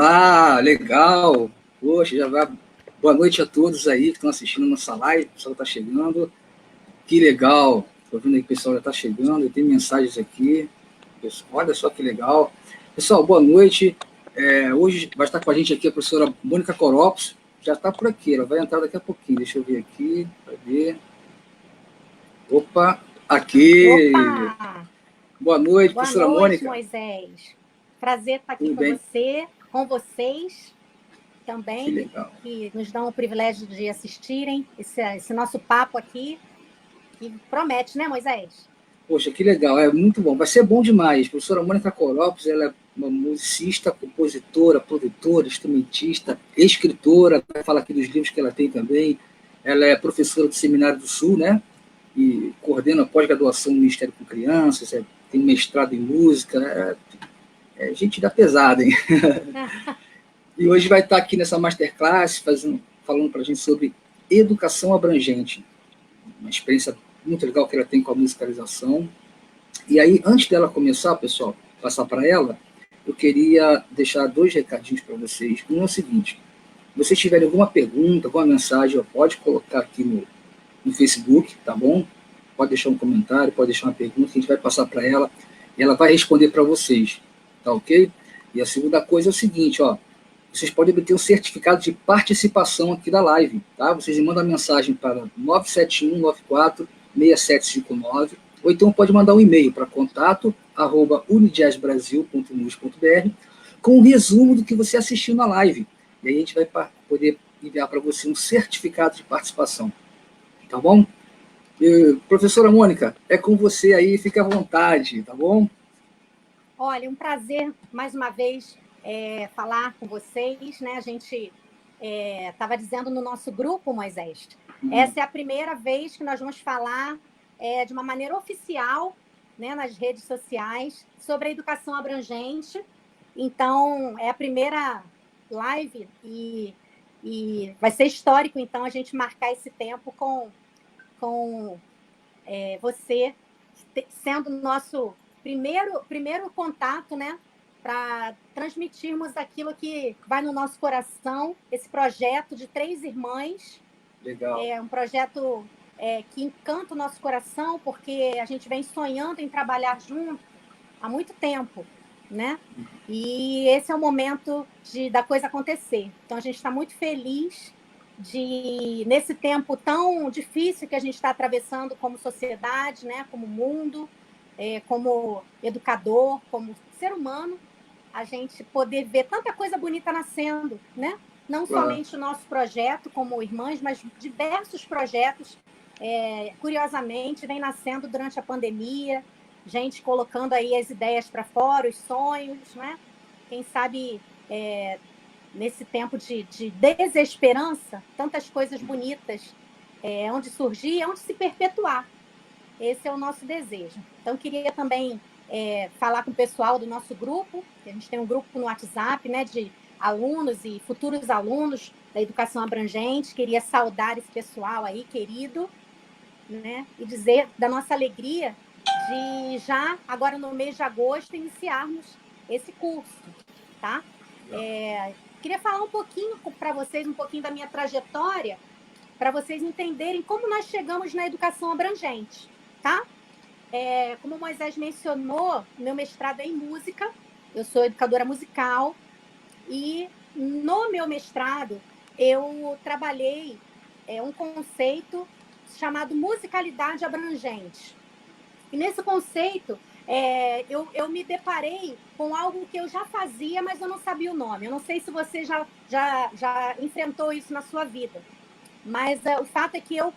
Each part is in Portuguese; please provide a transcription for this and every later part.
Olá, legal. Poxa, já vai. Boa noite a todos aí que estão assistindo nossa live. O pessoal está chegando. Que legal. Estou vendo aí que o pessoal já está chegando. Tem mensagens aqui. Olha só que legal. Pessoal, boa noite. Hoje vai estar com a gente aqui a professora Mônica Coropos. Já está por aqui, ela vai entrar daqui a pouquinho. Deixa eu ver aqui. Cadê? Opa, aqui. Opa! Boa noite, Boa professora noite, Mônica. Moisés. Prazer estar aqui Tudo com bem? você, com vocês Que também, legal. que nos dão o privilégio de assistirem esse nosso papo aqui, que promete, né, Moisés? Poxa, que legal, é muito bom. Vai ser bom demais. A professora Mônica Coropos, ela é uma musicista, compositora, produtora, instrumentista, escritora, vai falar aqui dos livros que ela tem também. Ela é professora do Seminário do Sul, né? E coordena a pós-graduação no Ministério com Crianças, tem mestrado em música, é gente da pesada, hein? E hoje vai estar aqui nessa masterclass falando para a gente sobre educação abrangente, uma experiência muito legal que ela tem com a musicalização. E aí, antes dela começar, pessoal, passar para ela, eu queria deixar 2 recadinhos para vocês. Um é o seguinte: se vocês tiverem alguma pergunta, alguma mensagem, pode colocar aqui no Facebook, tá bom? Pode deixar um comentário, pode deixar uma pergunta que a gente vai passar para ela e ela vai responder para vocês, tá ok? E a segunda coisa é o seguinte, ó, vocês podem obter um certificado de participação aqui da live, tá? Vocês mandam a mensagem para 971946759, ou então pode mandar um e-mail para contato@unijazzbrasil.mus.br com um resumo do que você assistiu na live. E aí a gente vai poder enviar para você um certificado de participação. Tá bom? Professora Mônica, é com você aí, fica à vontade, tá bom? Olha, um prazer, mais uma vez, falar com vocês, né? A gente estava dizendo no nosso grupo, Moisés, essa é a primeira vez que nós vamos falar de uma maneira oficial, né, nas redes sociais, sobre a educação abrangente. Então, é a primeira live e vai ser histórico, então, a gente marcar esse tempo com você sendo nosso primeiro contato, né, para transmitirmos aquilo que vai no nosso coração, esse projeto de 3 irmãs. Legal. É um projeto que encanta o nosso coração, porque a gente vem sonhando em trabalhar junto há muito tempo, né? E esse é o momento da coisa acontecer. Então, a gente está muito feliz nesse tempo tão difícil que a gente está atravessando como sociedade, né? Como mundo, como educador, como ser humano, a gente poder ver tanta coisa bonita nascendo, né? Não somente o nosso projeto como irmãs, mas diversos projetos, curiosamente, vem nascendo durante a pandemia, gente colocando aí as ideias para fora, os sonhos, né? Quem sabe, nesse tempo de desesperança, tantas coisas bonitas onde surgir, onde se perpetuar. Esse é o nosso desejo. Então, queria também falar com o pessoal do nosso grupo, a gente tem um grupo no WhatsApp, né, de alunos e futuros alunos da educação abrangente. Queria saudar esse pessoal aí, querido, né, e dizer da nossa alegria de já, agora no mês de agosto, iniciarmos esse curso, tá? Queria falar um pouquinho para vocês, um pouquinho da minha trajetória, para vocês entenderem como nós chegamos na educação abrangente, tá? Como o Moisés mencionou, meu mestrado é em música, eu sou educadora musical, e no meu mestrado eu trabalhei um conceito chamado musicalidade abrangente. E nesse conceito, eu me deparei com algo que eu já fazia, mas eu não sabia o nome. Eu não sei se você já enfrentou isso na sua vida, mas o fato é que eu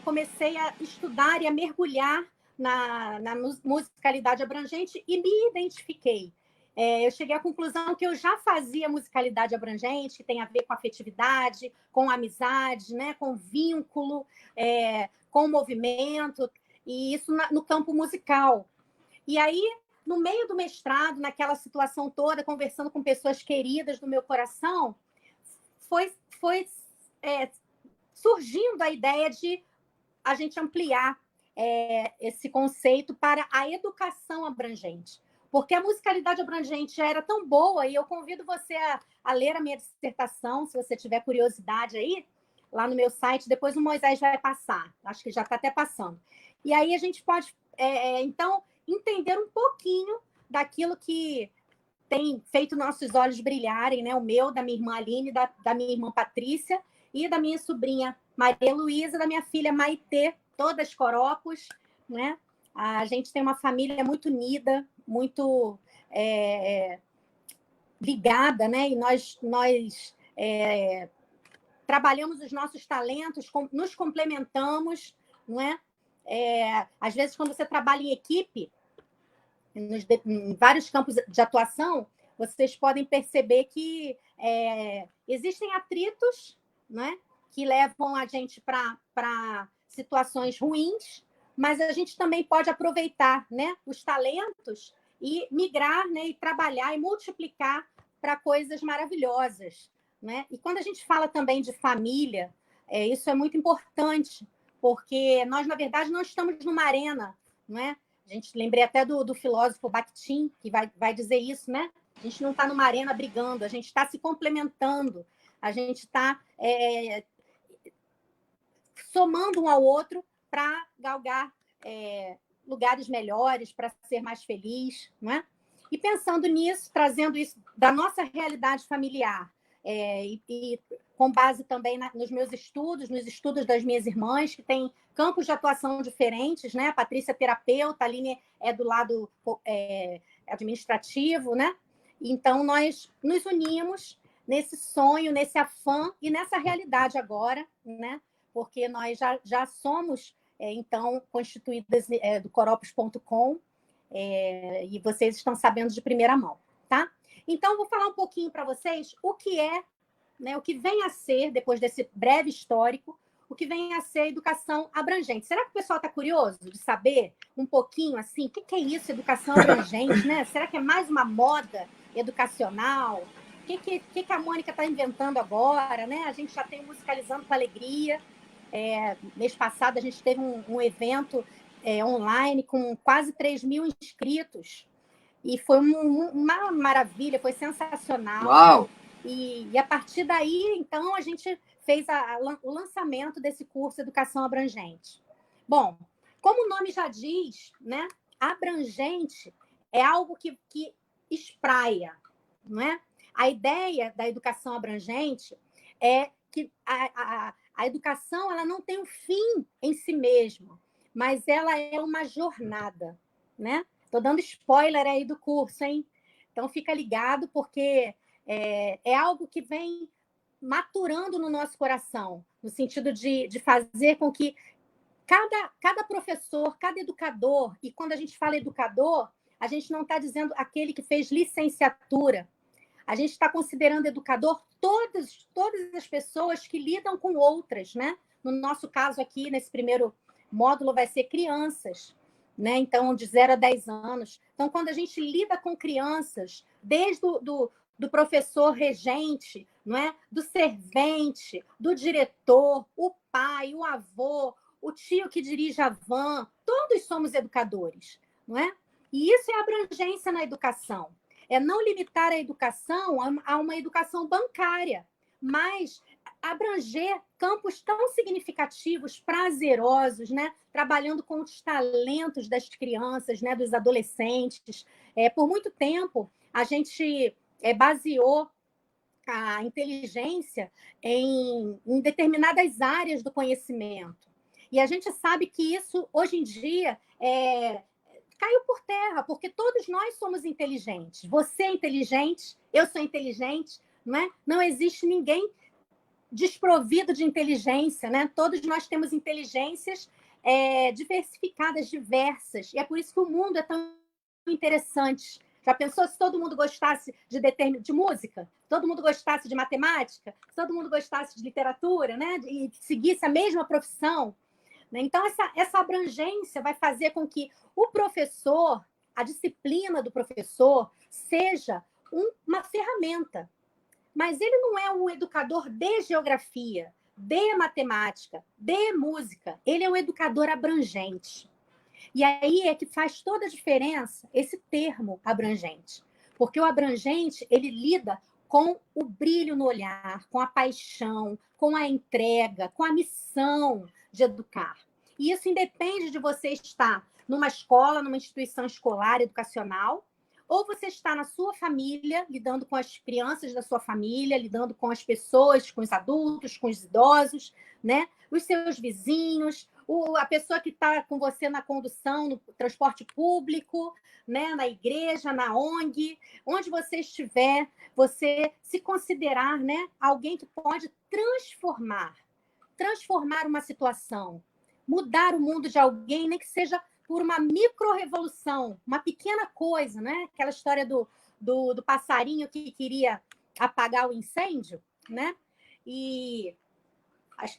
comecei a estudar e a mergulhar na musicalidade abrangente e me identifiquei. Eu cheguei à conclusão que eu já fazia musicalidade abrangente, que tem a ver com afetividade, com amizade, né, com vínculo, com movimento, e isso no campo musical. E aí, no meio do mestrado, naquela situação toda, conversando com pessoas queridas do meu coração, foi surgindo a ideia de a gente ampliar esse conceito para a educação abrangente. porque a musicalidade abrangente já era tão boa, e eu convido você a ler a minha dissertação, se você tiver curiosidade aí, lá no meu site, depois o Moisés vai passar, acho que já está até passando. E aí a gente pode, então, entender um pouquinho daquilo que tem feito nossos olhos brilharem, né? O meu, da minha irmã Aline, da minha irmã Patrícia e da minha sobrinha Maria Luísa, da minha filha Maitê, todas coropos, né? A gente tem uma família muito unida, muito ligada, né? E nós trabalhamos os nossos talentos, nos complementamos, não é? Às vezes, quando você trabalha em equipe, em vários campos de atuação, vocês podem perceber que existem atritos, né, que levam a gente para situações ruins, mas a gente também pode aproveitar, né, os talentos e migrar, né, e trabalhar e multiplicar para coisas maravilhosas, né? E quando a gente fala também de família, isso é muito importante, porque nós, na verdade, não estamos numa arena, não é? A gente lembrei até do filósofo Bakhtin, que vai dizer isso, né? A gente não está numa arena brigando, a gente está se complementando, a gente está somando um ao outro para galgar lugares melhores, para ser mais feliz, não é? E pensando nisso, trazendo isso da nossa realidade familiar, e com base também nos meus estudos, nos estudos das minhas irmãs, que têm campos de atuação diferentes, né? A Patrícia é terapeuta, a Aline é do lado administrativo, né? Então, nós nos unimos nesse sonho, nesse afã e nessa realidade agora, né? Porque nós já somos, então, constituídas do coropos.com, e vocês estão sabendo de primeira mão, tá? Então, vou falar um pouquinho para vocês o que é, né, o que vem a ser, depois desse breve histórico, o que vem a ser a educação abrangente. Será que o pessoal está curioso de saber um pouquinho, assim, o que é isso, educação abrangente, né? Será que é mais uma moda educacional? O que a Mônica está inventando agora, né? A gente já tem Musicalizando com Alegria. Mês passado, a gente teve um evento online com quase 3.000 inscritos. E foi uma maravilha, foi sensacional. Uau! E a partir daí, então, a gente fez o lançamento desse curso Educação Abrangente. Bom, como o nome já diz, né, abrangente é algo que espraia, não é? A ideia da educação abrangente é que a educação ela não tem um fim em si mesma, mas ela é uma jornada, né? Estou dando spoiler aí do curso, hein? Então, fica ligado, porque é algo que vem maturando no nosso coração, no sentido de fazer com que cada professor, cada educador, e quando a gente fala educador, a gente não está dizendo aquele que fez licenciatura, a gente está considerando educador todas as pessoas que lidam com outras, né? No nosso caso aqui, nesse primeiro módulo, vai ser crianças, né? Então, de 0 a 10 anos. Então, quando a gente lida com crianças, desde do professor regente, não é? Do servente, do diretor, o pai, o avô, o tio que dirige a van, todos somos educadores, não é? E isso é abrangência na educação. É não limitar a educação a uma educação bancária, mas abranger campos tão significativos, prazerosos, né? Trabalhando com os talentos das crianças, né? Dos adolescentes. Por muito tempo, a gente baseou a inteligência em determinadas áreas do conhecimento. E a gente sabe que isso, hoje em dia, caiu por terra, porque todos nós somos inteligentes. Você é inteligente, eu sou inteligente, não é? Não existe ninguém desprovido de inteligência, né? Todos nós temos inteligências diversificadas, diversas, e é por isso que o mundo é tão interessante. Já pensou se todo mundo gostasse de música? Todo mundo gostasse de matemática? Todo mundo gostasse de literatura, né? E seguisse a mesma profissão? Então, essa abrangência vai fazer com que o professor, a disciplina do professor, seja uma ferramenta. Mas ele não é um educador de geografia, de matemática, de música. Ele é um educador abrangente. E aí é que faz toda a diferença esse termo abrangente. Porque o abrangente, ele lida com o brilho no olhar, com a paixão, com a entrega, com a missão de educar. E isso independe de você estar numa escola, numa instituição escolar, educacional, ou você está na sua família, lidando com as crianças da sua família, lidando com as pessoas, com os adultos, com os idosos, né? Os seus vizinhos, a pessoa que está com você na condução, no transporte público, né? Na igreja, na ONG, onde você estiver, você se considerar, né? Alguém que pode transformar uma situação, mudar o mundo de alguém, nem que seja por uma micro-revolução, uma pequena coisa, né? Aquela história do passarinho que queria apagar o incêndio, né? E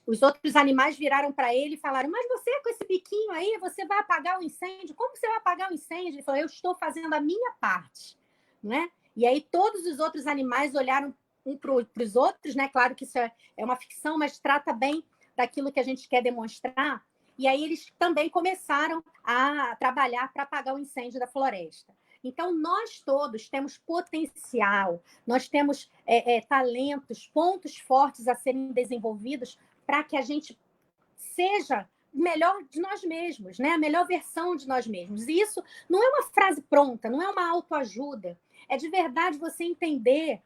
os outros animais viraram para ele e falaram: mas você, com esse biquinho aí, você vai apagar o incêndio? Como você vai apagar o incêndio? Ele falou: eu estou fazendo a minha parte, né? E aí todos os outros animais olharam um para os outros, né? Claro que isso é uma ficção, mas trata bem daquilo que a gente quer demonstrar. E aí eles também começaram a trabalhar para apagar o incêndio da floresta. Então, nós todos temos potencial, nós temos talentos, pontos fortes a serem desenvolvidos para que a gente seja o melhor de nós mesmos, né? A melhor versão de nós mesmos. E isso não é uma frase pronta, não é uma autoajuda. É de verdade você entender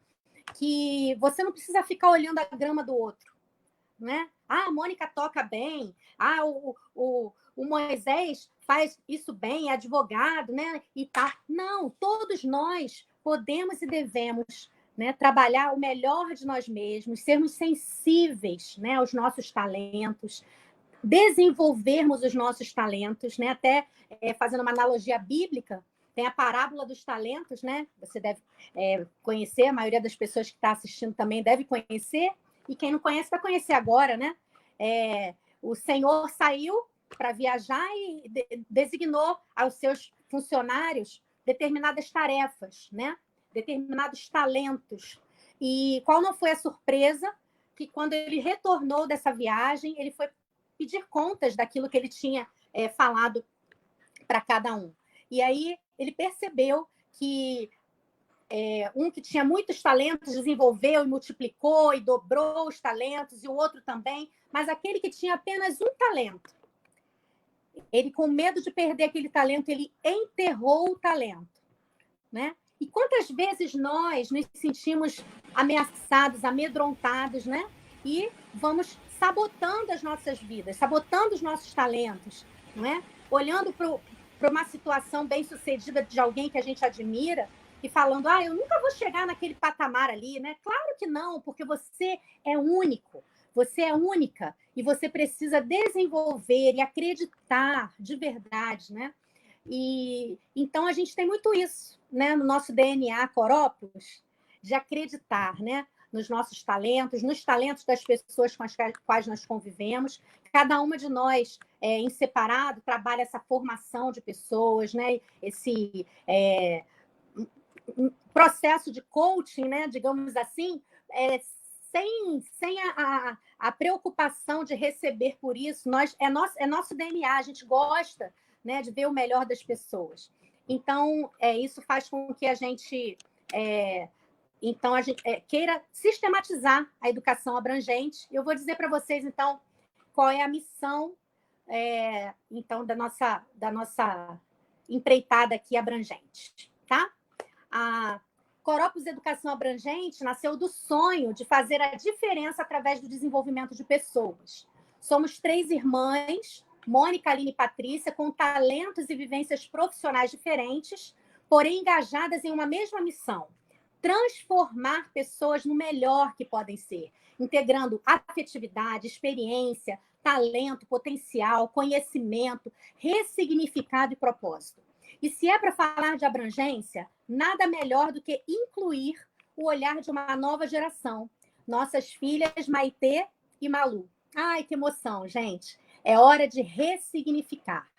que você não precisa ficar olhando a grama do outro, né? Ah, a Mônica toca bem. Ah, o Moisés faz isso bem, é advogado, né? E tá. Não, todos nós podemos e devemos, né, trabalhar o melhor de nós mesmos, sermos sensíveis, né, aos nossos talentos, desenvolvermos os nossos talentos, né? Até fazendo uma analogia bíblica, tem a parábola dos talentos, né? Você deve conhecer, a maioria das pessoas que está assistindo também deve conhecer. E quem não conhece vai conhecer agora, né? O Senhor saiu para viajar e designou aos seus funcionários determinadas tarefas, né? Determinados talentos. E qual não foi a surpresa? Que quando ele retornou dessa viagem, ele foi pedir contas daquilo que ele tinha falado para cada um. E aí ele percebeu que um que tinha muitos talentos desenvolveu e multiplicou e dobrou os talentos, e o outro também, mas aquele que tinha apenas um talento, ele, com medo de perder aquele talento, ele enterrou o talento, né? E quantas vezes nós nos sentimos ameaçados, amedrontados, né? E vamos sabotando as nossas vidas, sabotando os nossos talentos, não é? Olhando para uma situação bem-sucedida de alguém que a gente admira e falando: eu nunca vou chegar naquele patamar ali, né? Claro que não, porque você é único, você é única e você precisa desenvolver e acreditar de verdade, né? E então a gente tem muito isso, né, no nosso DNA Corópolis, de acreditar, né, nos nossos talentos, nos talentos das pessoas com as quais nós convivemos. Cada uma de nós, em separado, trabalha essa formação de pessoas, né, esse processo de coaching, né, digamos assim, sem a preocupação de receber por isso. É nosso DNA, a gente gosta, né, de ver o melhor das pessoas. Então, isso faz com que a gente queira sistematizar a educação abrangente. Eu vou dizer para vocês, então, qual é a missão então, da nossa empreitada aqui abrangente, tá? A Corópolis Educação Abrangente nasceu do sonho de fazer a diferença através do desenvolvimento de pessoas. Somos 3 irmãs, Mônica, Aline e Patrícia, com talentos e vivências profissionais diferentes, porém engajadas em uma mesma missão: transformar pessoas no melhor que podem ser, integrando afetividade, experiência, talento, potencial, conhecimento, ressignificado e propósito. E se é para falar de abrangência, nada melhor do que incluir o olhar de uma nova geração. Nossas filhas Maitê e Malu. Ai, que emoção, gente. É hora de ressignificar.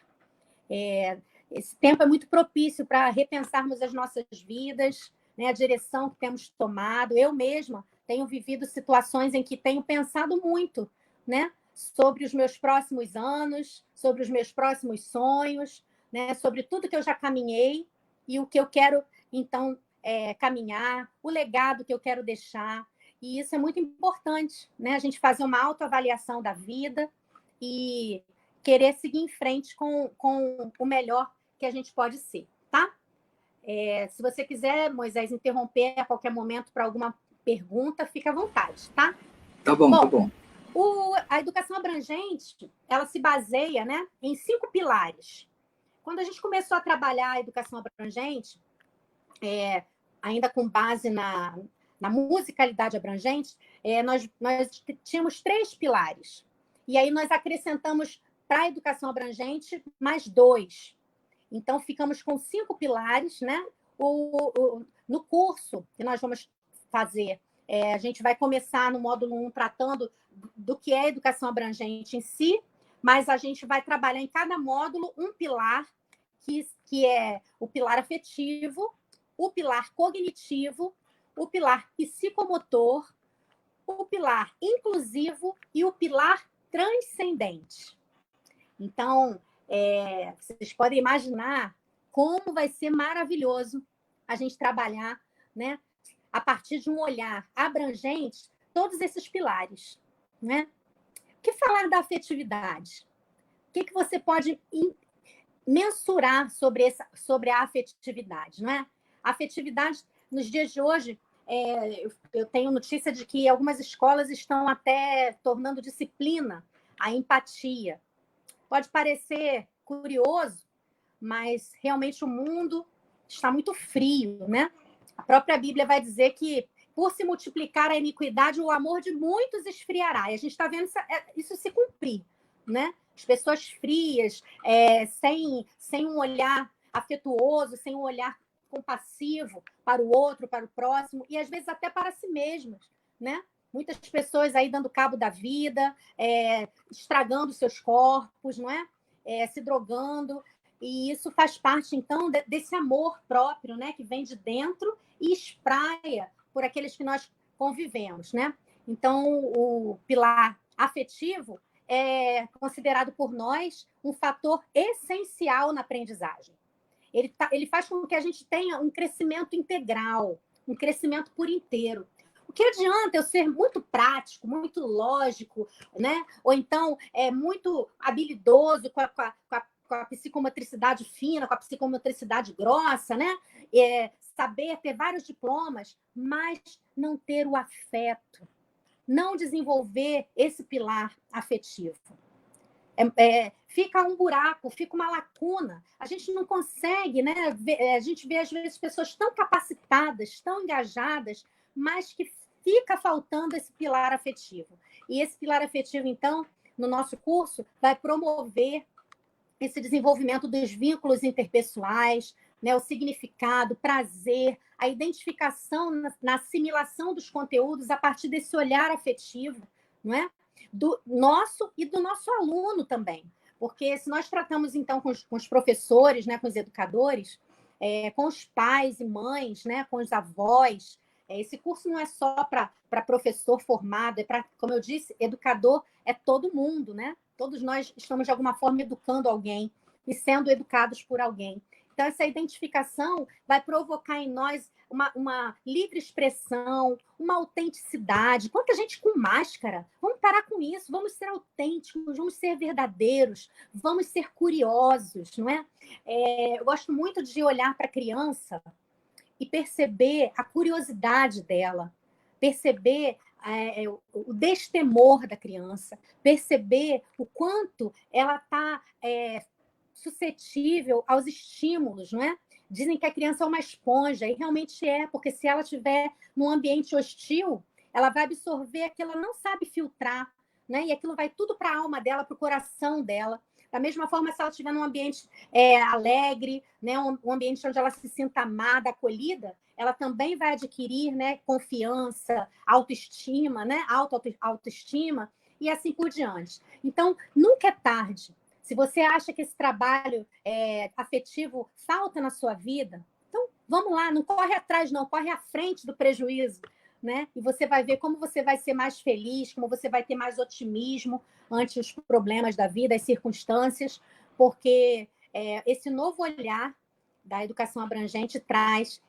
Esse tempo é muito propício para repensarmos as nossas vidas, né, a direção que temos tomado. Eu mesma tenho vivido situações em que tenho pensado muito, né, sobre os meus próximos anos, sobre os meus próximos sonhos, né, sobre tudo que eu já caminhei e o que eu quero, então, caminhar, o legado que eu quero deixar. E isso é muito importante, né? A gente fazer uma autoavaliação da vida e querer seguir em frente com o melhor que a gente pode ser, tá? Se você quiser, Moisés, interromper a qualquer momento para alguma pergunta, fica à vontade, tá? Tá bom, tá bom. A educação abrangente, ela se baseia, né, em 5 pilares. Quando a gente começou a trabalhar a educação abrangente, ainda com base na musicalidade abrangente, nós tínhamos 3 pilares. E aí nós acrescentamos para a educação abrangente mais 2. Então, ficamos com 5 pilares, né? No curso que nós vamos fazer, a gente vai começar no módulo 1 tratando do que é educação abrangente em si, mas a gente vai trabalhar em cada módulo um pilar, que é o pilar afetivo, o pilar cognitivo, o pilar psicomotor, o pilar inclusivo e o pilar transcendente. Então, vocês podem imaginar como vai ser maravilhoso a gente trabalhar, né, a partir de um olhar abrangente, todos esses pilares, né? O que falar da afetividade? O que você pode mensurar sobre a afetividade, não é? A afetividade, nos dias de hoje, eu tenho notícia de que algumas escolas estão até tornando disciplina a empatia. Pode parecer curioso, mas realmente o mundo está muito frio, né? A própria Bíblia vai dizer que, por se multiplicar a iniquidade, o amor de muitos esfriará. E a gente está vendo isso se cumprir, né? As pessoas frias, sem um olhar afetuoso, sem um olhar compassivo para o outro, para o próximo, e às vezes até para si mesmas, né? Muitas pessoas aí dando cabo da vida, estragando seus corpos, não é? Se drogando. E isso faz parte, então, desse amor próprio, né? Que vem de dentro e espraia por aqueles que nós convivemos, né? Então, o pilar afetivo é considerado por nós um fator essencial na aprendizagem. Ele faz com que a gente tenha um crescimento integral, um crescimento por inteiro. O que adianta eu ser muito prático, muito lógico, né? Ou então muito habilidoso com a psicomotricidade fina, com a psicomotricidade grossa, né? Saber ter vários diplomas, mas não ter o afeto, não desenvolver esse pilar afetivo. Fica um buraco, fica uma lacuna. A gente não consegue, né? A gente vê, às vezes, pessoas tão capacitadas, tão engajadas, mas que fica faltando esse pilar afetivo. E esse pilar afetivo, então, no nosso curso, vai promover esse desenvolvimento dos vínculos interpessoais, né? O significado, prazer, a identificação na assimilação dos conteúdos a partir desse olhar afetivo, não é? Do nosso e do nosso aluno também. Porque se nós tratamos, então, com os professores, né, com os educadores, com os pais e mães, né, com os avós, esse curso não é só para professor formado, é para, como eu disse, educador é todo mundo, né? Todos nós estamos, de alguma forma, educando alguém e sendo educados por alguém. Então, essa identificação vai provocar em nós uma livre expressão, uma autenticidade. Quanta gente com máscara. Vamos parar com isso, vamos ser autênticos, vamos ser verdadeiros, vamos ser curiosos, não é? Eu gosto muito de olhar para a criança e perceber a curiosidade dela, perceber o destemor da criança, perceber o quanto ela está suscetível aos estímulos, não é? Dizem que a criança é uma esponja, e realmente é, porque se ela estiver num ambiente hostil, ela vai absorver aquilo, ela não sabe filtrar, né? E aquilo vai tudo para a alma dela, para o coração dela. Da mesma forma, se ela estiver num ambiente alegre, né? Um ambiente onde ela se sinta amada, acolhida, ela também vai adquirir, né, confiança, autoestima, né? Autoestima, e assim por diante. Então, nunca é tarde. Se você acha que esse trabalho afetivo falta na sua vida, então vamos lá, não corre atrás, não, corre à frente do prejuízo, né? E você vai ver como você vai ser mais feliz, como você vai ter mais otimismo ante os problemas da vida, as circunstâncias, porque esse novo olhar da educação abrangente traz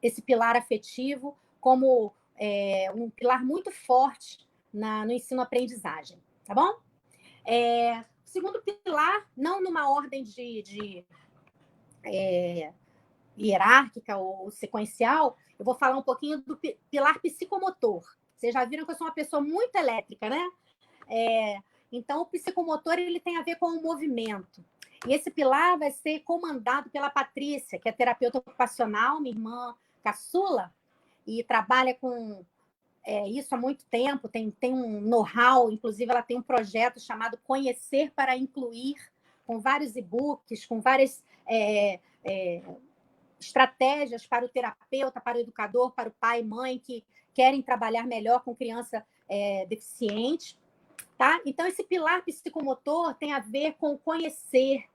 esse pilar afetivo como um pilar muito forte no ensino-aprendizagem, tá bom? Segundo pilar, não numa ordem hierárquica ou sequencial, eu vou falar um pouquinho do pilar psicomotor. Vocês já viram que eu sou uma pessoa muito elétrica, né? Então, o psicomotor ele tem a ver com o movimento. E esse pilar vai ser comandado pela Patrícia, que é terapeuta ocupacional, minha irmã caçula, e trabalha com isso há muito tempo, tem um know-how, inclusive ela tem um projeto chamado Conhecer para Incluir, com vários e-books, com várias estratégias para o terapeuta, para o educador, para o pai e mãe que querem trabalhar melhor com criança deficiente. Tá? Então, esse pilar psicomotor tem a ver com conhecer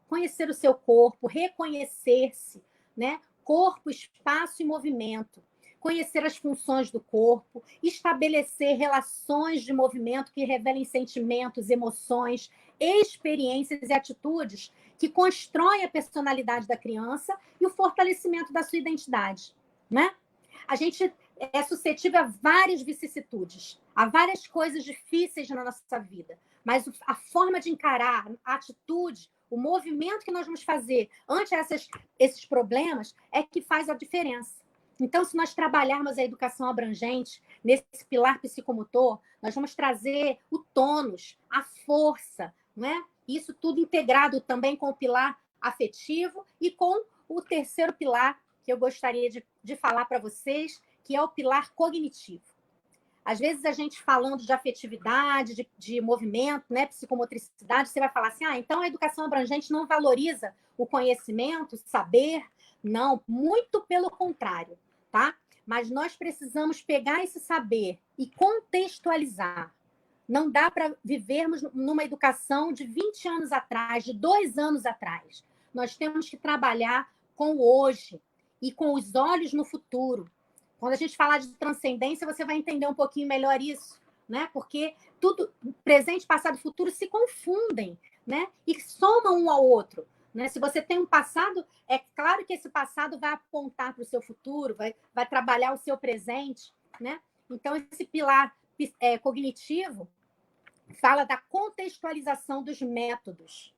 o seu corpo, reconhecer-se, né? Corpo, espaço e movimento. Conhecer as funções do corpo, estabelecer relações de movimento que revelem sentimentos, emoções, experiências e atitudes que constroem a personalidade da criança e o fortalecimento da sua identidade, né? A gente é suscetível a várias vicissitudes, a várias coisas difíceis na nossa vida, mas a forma de encarar, a atitude, o movimento que nós vamos fazer ante esses problemas é que faz a diferença. Então, se nós trabalharmos a educação abrangente nesse pilar psicomotor, nós vamos trazer o tônus, a força, não é? Isso tudo integrado também com o pilar afetivo e com o terceiro pilar que eu gostaria de falar para vocês, que é o pilar cognitivo. Às vezes, a gente falando de afetividade, de movimento, né, psicomotricidade, você vai falar assim, então a educação abrangente não valoriza o conhecimento, o saber. Não, muito pelo contrário, tá? Mas nós precisamos pegar esse saber e contextualizar. Não dá para vivermos numa educação de 20 anos atrás, de 2 anos atrás. Nós temos que trabalhar com o hoje e com os olhos no futuro. Quando a gente falar de transcendência, você vai entender um pouquinho melhor isso, né? Porque tudo, presente, passado e futuro se confundem, né? E somam um ao outro. Né? Se você tem um passado, é claro que esse passado vai apontar para o seu futuro, vai trabalhar o seu presente, né? Então, esse pilar cognitivo fala da contextualização dos métodos.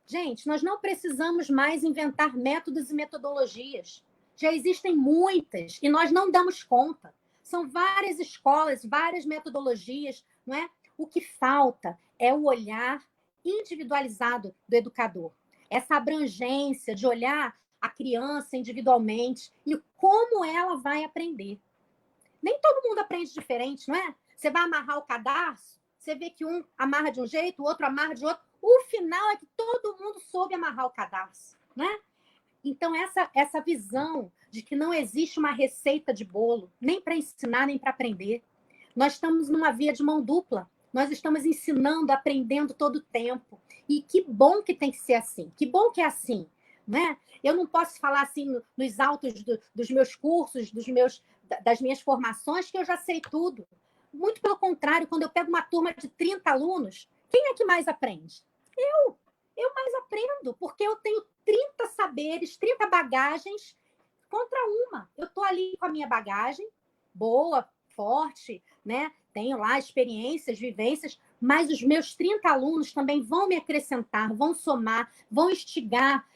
Gente, nós não precisamos mais inventar métodos e metodologias. Já existem muitas e nós não damos conta. São várias escolas, várias metodologias, não é? O que falta é o olhar individualizado do educador. Essa abrangência de olhar a criança individualmente e como ela vai aprender. Nem todo mundo aprende diferente, não é? Você vai amarrar o cadarço, você vê que um amarra de um jeito, o outro amarra de outro. O final é que todo mundo soube amarrar o cadarço, né? Então, essa visão de que não existe uma receita de bolo, nem para ensinar, nem para aprender. Nós estamos numa via de mão dupla. Nós estamos ensinando, aprendendo todo o tempo. E que bom que tem que ser assim. Que bom que é assim. Né? Eu não posso falar assim nos autos dos meus cursos, das minhas formações, que eu já sei tudo. Muito pelo contrário, quando eu pego uma turma de 30 alunos, quem é que mais aprende? Eu mais aprendo, porque eu tenho 30 saberes, 30 bagagens contra uma. Eu estou ali com a minha bagagem, boa, forte, né? Tenho lá experiências, vivências, mas os meus 30 alunos também vão me acrescentar, vão somar, vão instigar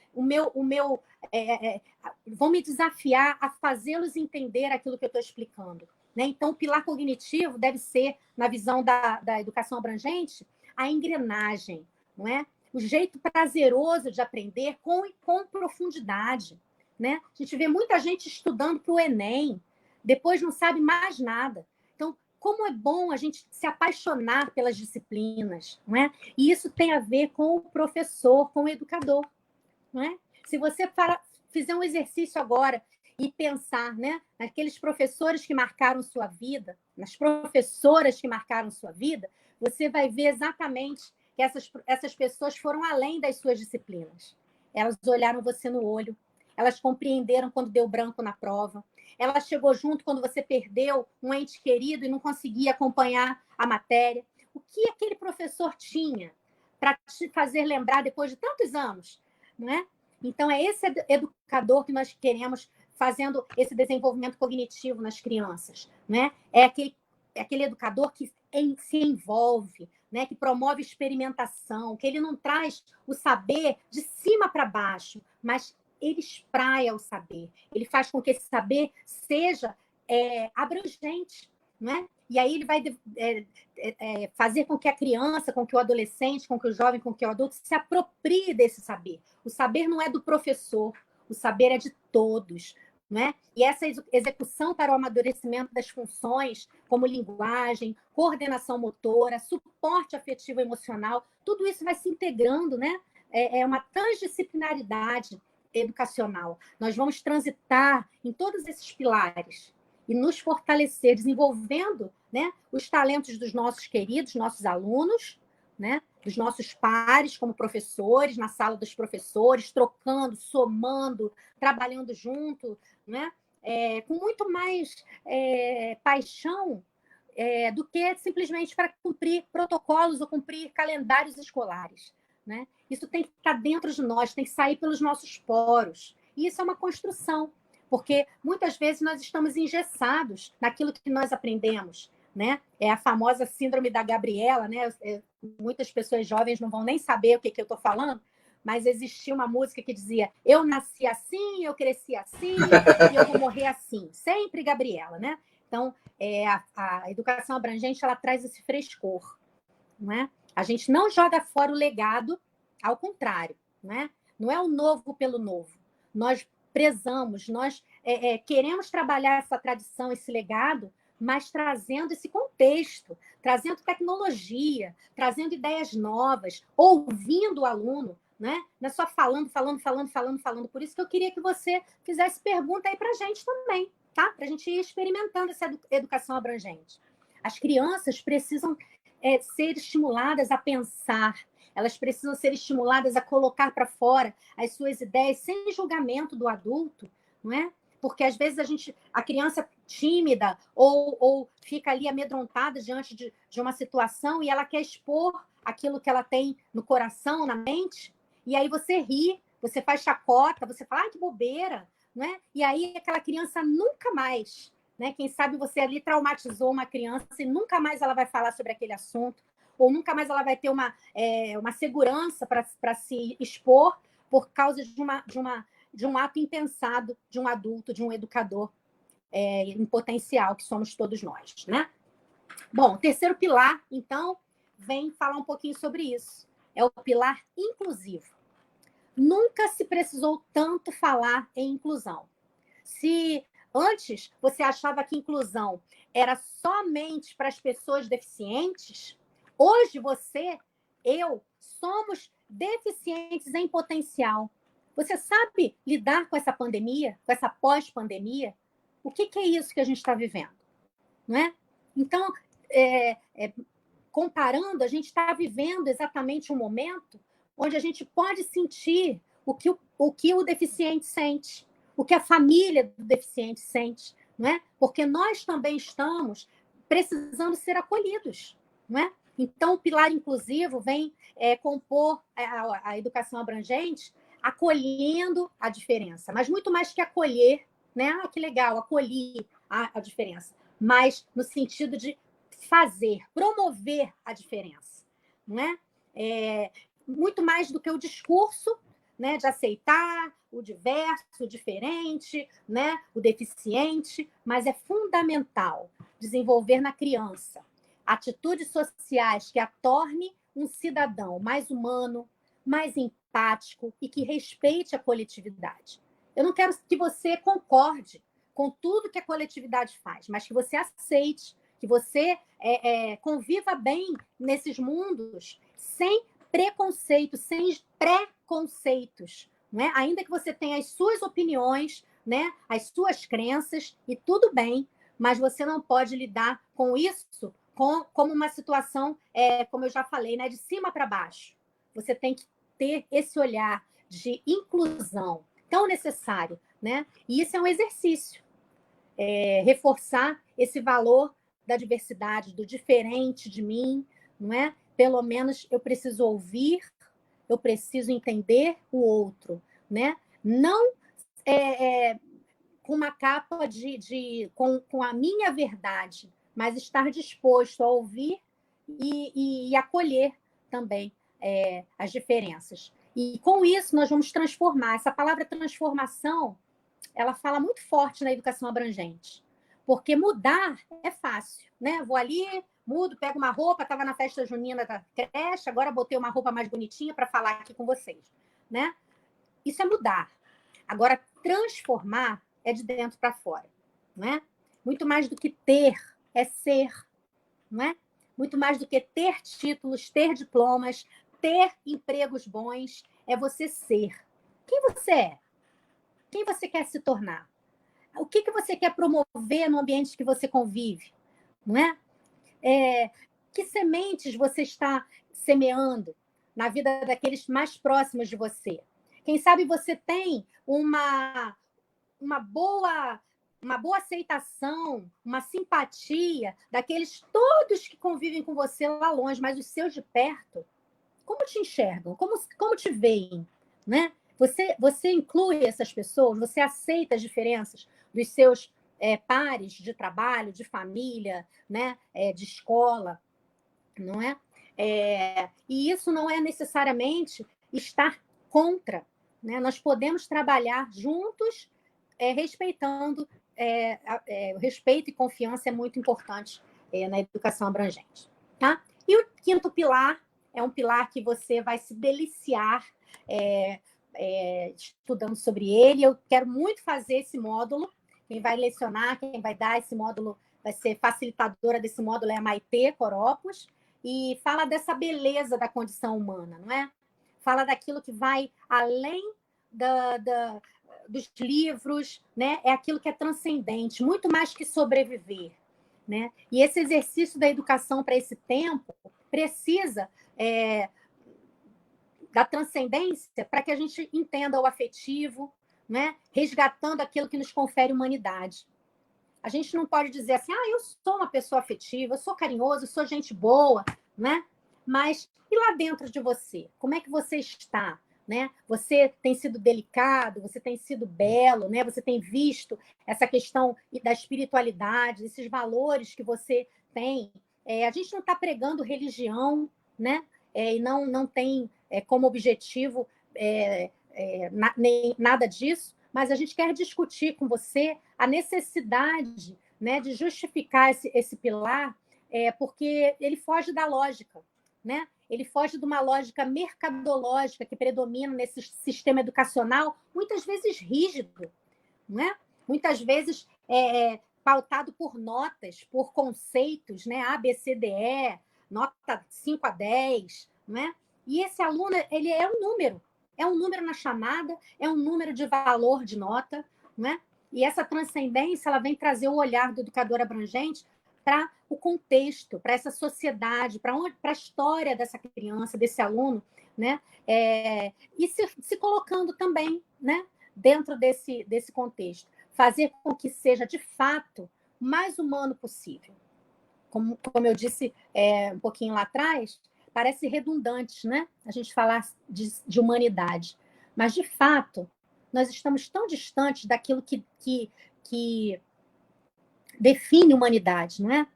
vão me desafiar a fazê-los entender aquilo que eu estou explicando. Né? Então, o pilar cognitivo deve ser, na visão da educação abrangente, a engrenagem, não é? O jeito prazeroso de aprender com profundidade. Né? A gente vê muita gente estudando para o Enem, depois não sabe mais nada. Então, como é bom a gente se apaixonar pelas disciplinas, não é? E isso tem a ver com o professor, com o educador. Não é? Se você fizer um exercício agora e pensar, né, naqueles professores que marcaram sua vida, nas professoras que marcaram sua vida, você vai ver exatamente que essas pessoas foram além das suas disciplinas. Elas olharam você no olho, elas compreenderam quando deu branco na prova, ela chegou junto quando você perdeu um ente querido e não conseguia acompanhar a matéria. O que aquele professor tinha para te fazer lembrar depois de tantos anos? Não é? Então, é esse educador que nós queremos fazendo esse desenvolvimento cognitivo nas crianças, né? É aquele educador que se envolve, né? Que promove experimentação, que ele não traz o saber de cima para baixo, mas ele espraia o saber. Ele faz com que esse saber seja abrangente, né? E aí ele vai fazer com que a criança, com que o adolescente, com que o jovem, com que o adulto se aproprie desse saber. O saber não é do professor, o saber é de todos, né? E essa execução para o amadurecimento das funções, como linguagem, coordenação motora, suporte afetivo emocional, tudo isso vai se integrando, né? É uma transdisciplinaridade educacional. Nós vamos transitar em todos esses pilares e nos fortalecer, desenvolvendo, né, os talentos dos nossos queridos, nossos alunos, né, dos nossos pares como professores, na sala dos professores, trocando, somando, trabalhando junto, né, com muito mais paixão do que simplesmente para cumprir protocolos ou cumprir calendários escolares, né? Isso tem que estar dentro de nós, tem que sair pelos nossos poros. E isso é uma construção, porque muitas vezes nós estamos engessados naquilo que nós aprendemos, né? É a famosa síndrome da Gabriela, né? Muitas pessoas jovens não vão nem saber o que eu estou falando, mas existia uma música que dizia: eu nasci assim, eu cresci assim e eu vou morrer assim. Sempre Gabriela, né? Então, a educação abrangente, ela traz esse frescor, não é? A gente não joga fora o legado, ao contrário, né? Não é o novo pelo novo. Nós prezamos, nós queremos trabalhar essa tradição, esse legado, mas trazendo esse contexto, trazendo tecnologia, trazendo ideias novas, ouvindo o aluno, né? Não é só falando. Por isso que eu queria que você fizesse pergunta aí para a gente também, tá? Para a gente ir experimentando essa educação abrangente. As crianças precisam ser estimuladas a pensar, elas precisam ser estimuladas a colocar para fora as suas ideias sem julgamento do adulto, não é? Porque às vezes a criança tímida ou fica ali amedrontada diante de uma situação e ela quer expor aquilo que ela tem no coração, na mente, e aí você ri, você faz chacota, você fala, ah, que bobeira, não é? E aí aquela criança nunca mais, né? Quem sabe você ali traumatizou uma criança e nunca mais ela vai falar sobre aquele assunto, ou nunca mais ela vai ter uma segurança para se expor por causa de um ato impensado de um adulto, de um educador em potencial, que somos todos nós, né? Bom, o terceiro pilar, então, vem falar um pouquinho sobre isso. É o pilar inclusivo. Nunca se precisou tanto falar em inclusão. Se antes você achava que inclusão era somente para as pessoas deficientes, hoje eu, somos deficientes em potencial. Você sabe lidar com essa pandemia, com essa pós-pandemia? O que é isso que a gente está vivendo? Não é? Então, comparando, a gente está vivendo exatamente um momento onde a gente pode sentir o que o deficiente sente, o que a família do deficiente sente, não é? Porque nós também estamos precisando ser acolhidos, não é? Então, o pilar inclusivo vem compor a educação abrangente, acolhendo a diferença, mas muito mais que acolher, né? Ah, que legal, acolhi a diferença, mas no sentido de fazer, promover a diferença, não é? Muito mais do que o discurso, né, de aceitar o diverso, o diferente, né, o deficiente, mas é fundamental desenvolver na criança atitudes sociais que a torne um cidadão mais humano, mais empático e que respeite a coletividade. Eu não quero que você concorde com tudo que a coletividade faz, mas que você aceite, que você conviva bem nesses mundos sem preconceito, sem preconceitos, né? Ainda que você tenha as suas opiniões, né? As suas crenças, e tudo bem, mas você não pode lidar com isso como uma situação, como eu já falei, né? De cima para baixo. Você tem que ter esse olhar de inclusão tão necessário, né? E isso é um exercício. Reforçar esse valor da diversidade, do diferente de mim, não é? Pelo menos eu preciso ouvir, eu preciso entender o outro, né? Não com uma capa com a minha verdade, mas estar disposto a ouvir e acolher também as diferenças. E com isso nós vamos transformar. Essa palavra transformação, ela fala muito forte na educação abrangente, porque mudar é fácil, né? Vou ali, mudo, pego uma roupa, estava na festa junina da creche, agora botei uma roupa mais bonitinha para falar aqui com vocês, né? Isso é mudar. Agora, transformar é de dentro para fora, né? Muito mais do que ter, é ser, não é? Muito mais do que ter títulos, ter diplomas, ter empregos bons, é você ser. Quem você é? Quem você quer se tornar? O que você quer promover no ambiente que você convive? Não é? Que sementes você está semeando na vida daqueles mais próximos de você? Quem sabe você tem uma boa aceitação, uma simpatia daqueles todos que convivem com você lá longe, mas os seus de perto, como te enxergam? Como te veem? Né? Você inclui essas pessoas? Você aceita as diferenças dos seus pares de trabalho, de família, né? De escola, não é? E isso não é necessariamente estar contra, né? Nós podemos trabalhar juntos, respeitando, o respeito e confiança é muito importante na educação abrangente. Tá? E o quinto pilar é um pilar que você vai se deliciar estudando sobre ele. Eu quero muito fazer esse módulo. Quem vai lecionar, quem vai dar esse módulo, vai ser facilitadora desse módulo é a Maitê Coropos, e fala dessa beleza da condição humana, não é? Fala daquilo que vai além dos livros, né? É aquilo que é transcendente, muito mais que sobreviver, né? E esse exercício da educação para esse tempo precisa da transcendência para que a gente entenda o afetivo, né? Resgatando aquilo que nos confere humanidade. A gente não pode dizer assim, eu sou uma pessoa afetiva, eu sou carinhoso, eu sou gente boa, né? Mas e lá dentro de você? Como é que você está? Né? Você tem sido delicado, você tem sido belo, né? Você tem visto essa questão da espiritualidade, esses valores que você tem. A gente não está pregando religião, né? E não tem como objetivo nem nada disso, mas a gente quer discutir com você a necessidade, né, de justificar esse pilar, porque ele foge da lógica, né? Ele foge de uma lógica mercadológica que predomina nesse sistema educacional, muitas vezes rígido, né? Muitas vezes pautado por notas, por conceitos, né? A, B, C, D, E, nota 5 a 10, né? E esse aluno, ele é um número na chamada, é um número de valor de nota, né? E essa transcendência, ela vem trazer o olhar do educador abrangente para o contexto, para essa sociedade, para a história dessa criança, desse aluno, né? E se colocando também, né? Dentro desse contexto. Fazer com que seja, de fato, o mais humano possível. Como eu disse um pouquinho lá atrás, parece redundante, né? A gente falar de humanidade. Mas, de fato, nós estamos tão distantes daquilo que define humanidade, não é?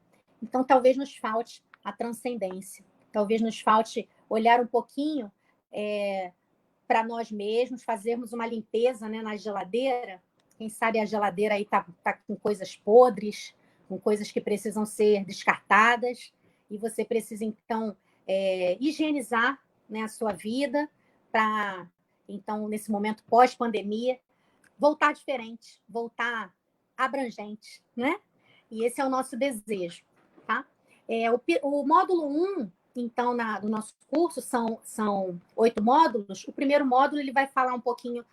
Então, talvez nos falte a transcendência. Talvez nos falte olhar um pouquinho para nós mesmos, fazermos uma limpeza, né, na geladeira. Quem sabe a geladeira aí está com coisas podres, com coisas que precisam ser descartadas, e você precisa, então, higienizar, né, a sua vida para, então, nesse momento pós-pandemia, voltar diferente, voltar abrangente, né? E esse é o nosso desejo, tá? O módulo 1, então, no nosso curso, são 8 módulos. O primeiro módulo ele vai falar um pouquinho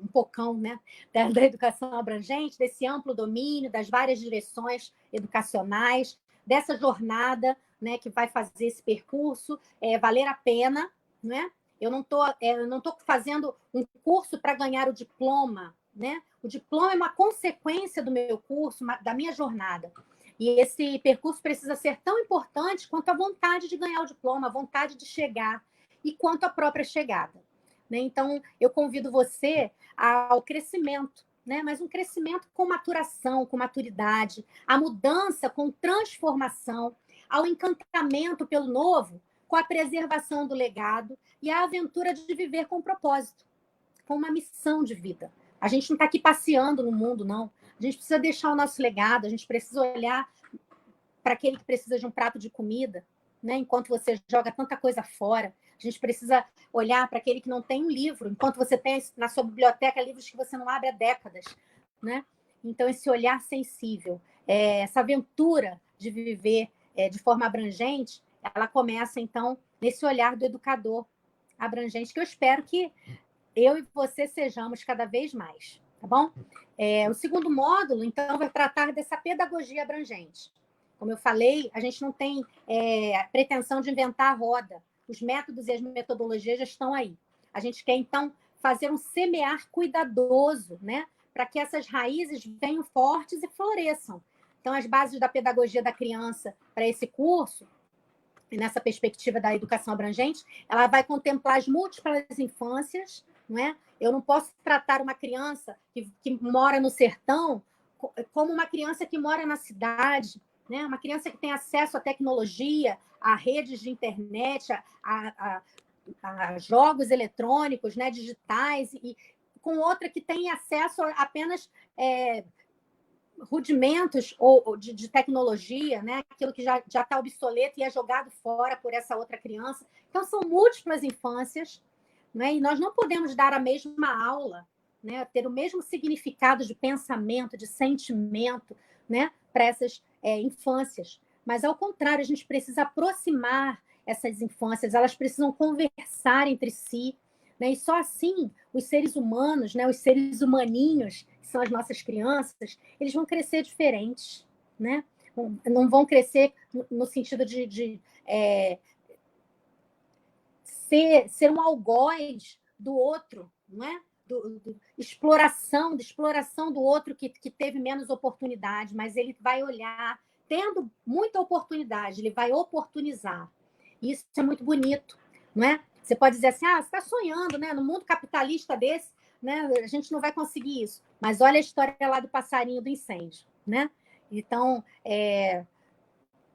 um pocão, né, da educação abrangente, desse amplo domínio, das várias direções educacionais, dessa jornada, né, que vai fazer esse percurso valer a pena, né? Eu não estou fazendo um curso para ganhar o diploma, né? O diploma é uma consequência do meu curso, da minha jornada. E esse percurso precisa ser tão importante quanto a vontade de ganhar o diploma, a vontade de chegar, e quanto a própria chegada. né? Então, eu convido você ao crescimento, né? Mas um crescimento com maturação, com maturidade, a mudança com transformação, ao encantamento pelo novo, com a preservação do legado e a aventura de viver com propósito, com uma missão de vida. A gente não está aqui passeando no mundo, não. A gente precisa deixar o nosso legado, a gente precisa olhar para aquele que precisa de um prato de comida, né? Enquanto você joga tanta coisa fora. A gente precisa olhar para aquele que não tem um livro, enquanto você tem na sua biblioteca livros que você não abre há décadas, né? Então, esse olhar sensível, essa aventura de viver de forma abrangente, ela começa, então, nesse olhar do educador abrangente, que eu espero que eu e você sejamos cada vez mais, tá bom? O segundo módulo, então, vai tratar dessa pedagogia abrangente. Como eu falei, a gente não tem pretensão de inventar a roda. Os métodos e as metodologias já estão aí. A gente quer, então, fazer um semear cuidadoso, né? Para que essas raízes venham fortes e floresçam. Então, as bases da pedagogia da criança para esse curso, e nessa perspectiva da educação abrangente, ela vai contemplar as múltiplas infâncias, não é? Eu não posso tratar uma criança que mora no sertão como uma criança que mora na cidade, né? Uma criança que tem acesso à tecnologia, a redes de internet, a jogos eletrônicos, né, digitais, e com outra que tem acesso a apenas rudimentos de tecnologia, né? Aquilo que já está obsoleto e é jogado fora por essa outra criança. Então, são múltiplas infâncias, né? E nós não podemos dar a mesma aula, né? Ter o mesmo significado de pensamento, de sentimento, né? Para essas infâncias. Mas, ao contrário, a gente precisa aproximar essas infâncias, elas precisam conversar entre si, né? E só assim os seres humanos, né? Os seres humaninhos, que são as nossas crianças, eles vão crescer diferentes, né? Não vão crescer no sentido de ser um algoz do outro, não é? De exploração do outro que teve menos oportunidade, mas ele vai olhar, tendo muita oportunidade, ele vai oportunizar. Isso é muito bonito, não é? Você pode dizer assim, você está sonhando, né? No mundo capitalista desse, né? A gente não vai conseguir isso. Mas olha a história lá do passarinho do incêndio, né? Então,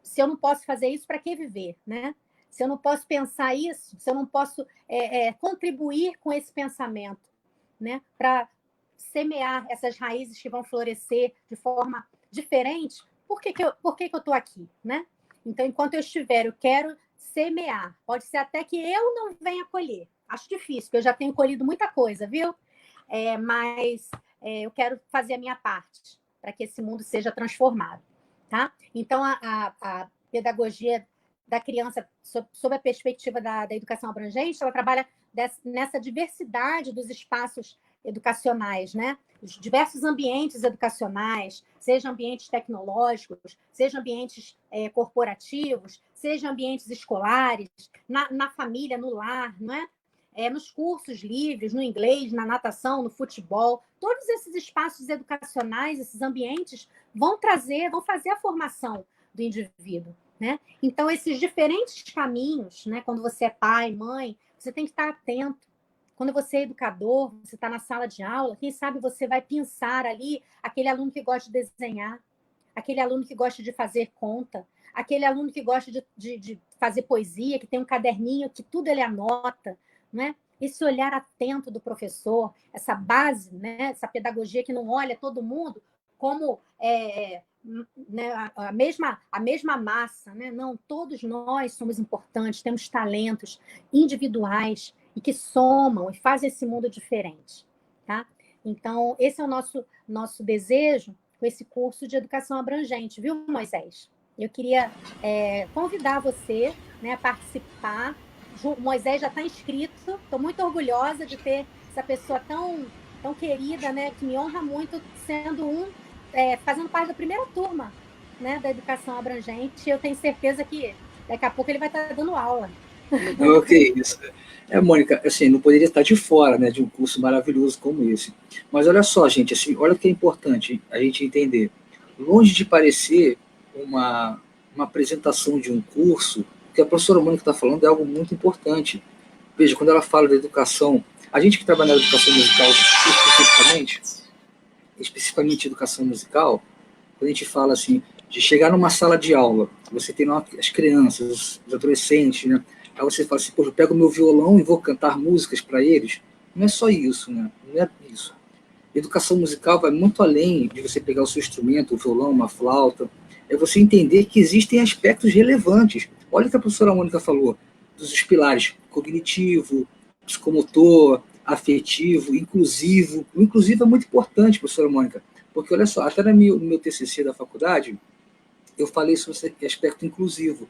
se eu não posso fazer isso, para que viver, né? Se eu não posso pensar isso, se eu não posso contribuir com esse pensamento, né? Para semear essas raízes que vão florescer de forma diferente, por que eu estou aqui, né? Então, enquanto eu estiver, eu quero semear. Pode ser até que eu não venha colher. Acho difícil, porque eu já tenho colhido muita coisa, viu? Mas eu quero fazer a minha parte para que esse mundo seja transformado, tá? Então, a pedagogia da criança, sob a perspectiva da educação abrangente, ela trabalha nessa diversidade dos espaços educacionais, né? Os diversos ambientes educacionais, sejam ambientes tecnológicos, sejam ambientes corporativos, sejam ambientes escolares, na família, no lar, não é? Nos cursos livres, no inglês, na natação, no futebol, todos esses espaços educacionais, esses ambientes vão fazer a formação do indivíduo, né? Então, esses diferentes caminhos, né? Quando você é pai, mãe, você tem que estar atento. Quando você é educador, você está na sala de aula, quem sabe você vai pensar ali aquele aluno que gosta de desenhar, aquele aluno que gosta de fazer conta, aquele aluno que gosta de fazer poesia, que tem um caderninho, que tudo ele anota, né? Esse olhar atento do professor, essa base, né? Essa pedagogia que não olha todo mundo como né, a mesma massa, né? Não, todos nós somos importantes, temos talentos individuais e que somam e fazem esse mundo diferente, tá? Então, esse é o nosso desejo com esse curso de educação abrangente, viu, Moisés? Eu queria convidar você, né, a participar. O Moisés já está inscrito, estou muito orgulhosa de ter essa pessoa tão querida, né, que me honra muito, sendo fazendo parte da primeira turma, né, da educação abrangente. Eu tenho certeza que daqui a pouco ele vai estar dando aula. Ok, isso. Mônica, assim, não poderia estar de fora, né, de um curso maravilhoso como esse. Mas olha só, gente, assim, olha o que é importante a gente entender. Longe de parecer uma apresentação de um curso, o que a professora Mônica está falando é algo muito importante. Veja, quando ela fala da educação A gente que trabalha na educação musical especificamente educação musical, quando a gente fala assim, de chegar numa sala de aula, você tem lá as crianças, os adolescentes, né? Aí você fala assim, pô, eu pego meu violão e vou cantar músicas para eles. Não é só isso, né? Não é isso. Educação musical vai muito além de você pegar o seu instrumento, o violão, uma flauta. É você entender que existem aspectos relevantes. Olha o que a professora Mônica falou, dos pilares cognitivo, psicomotor, afetivo, inclusivo. O inclusivo é muito importante, professora Mônica, porque olha só, até no meu TCC da faculdade, eu falei sobre esse aspecto inclusivo,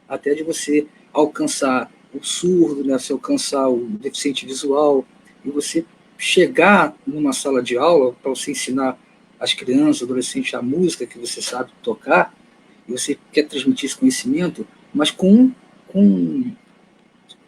até de você alcançar o surdo, né, você alcançar o deficiente visual, e você chegar numa sala de aula para você ensinar as crianças, adolescentes a música que você sabe tocar, e você quer transmitir esse conhecimento, mas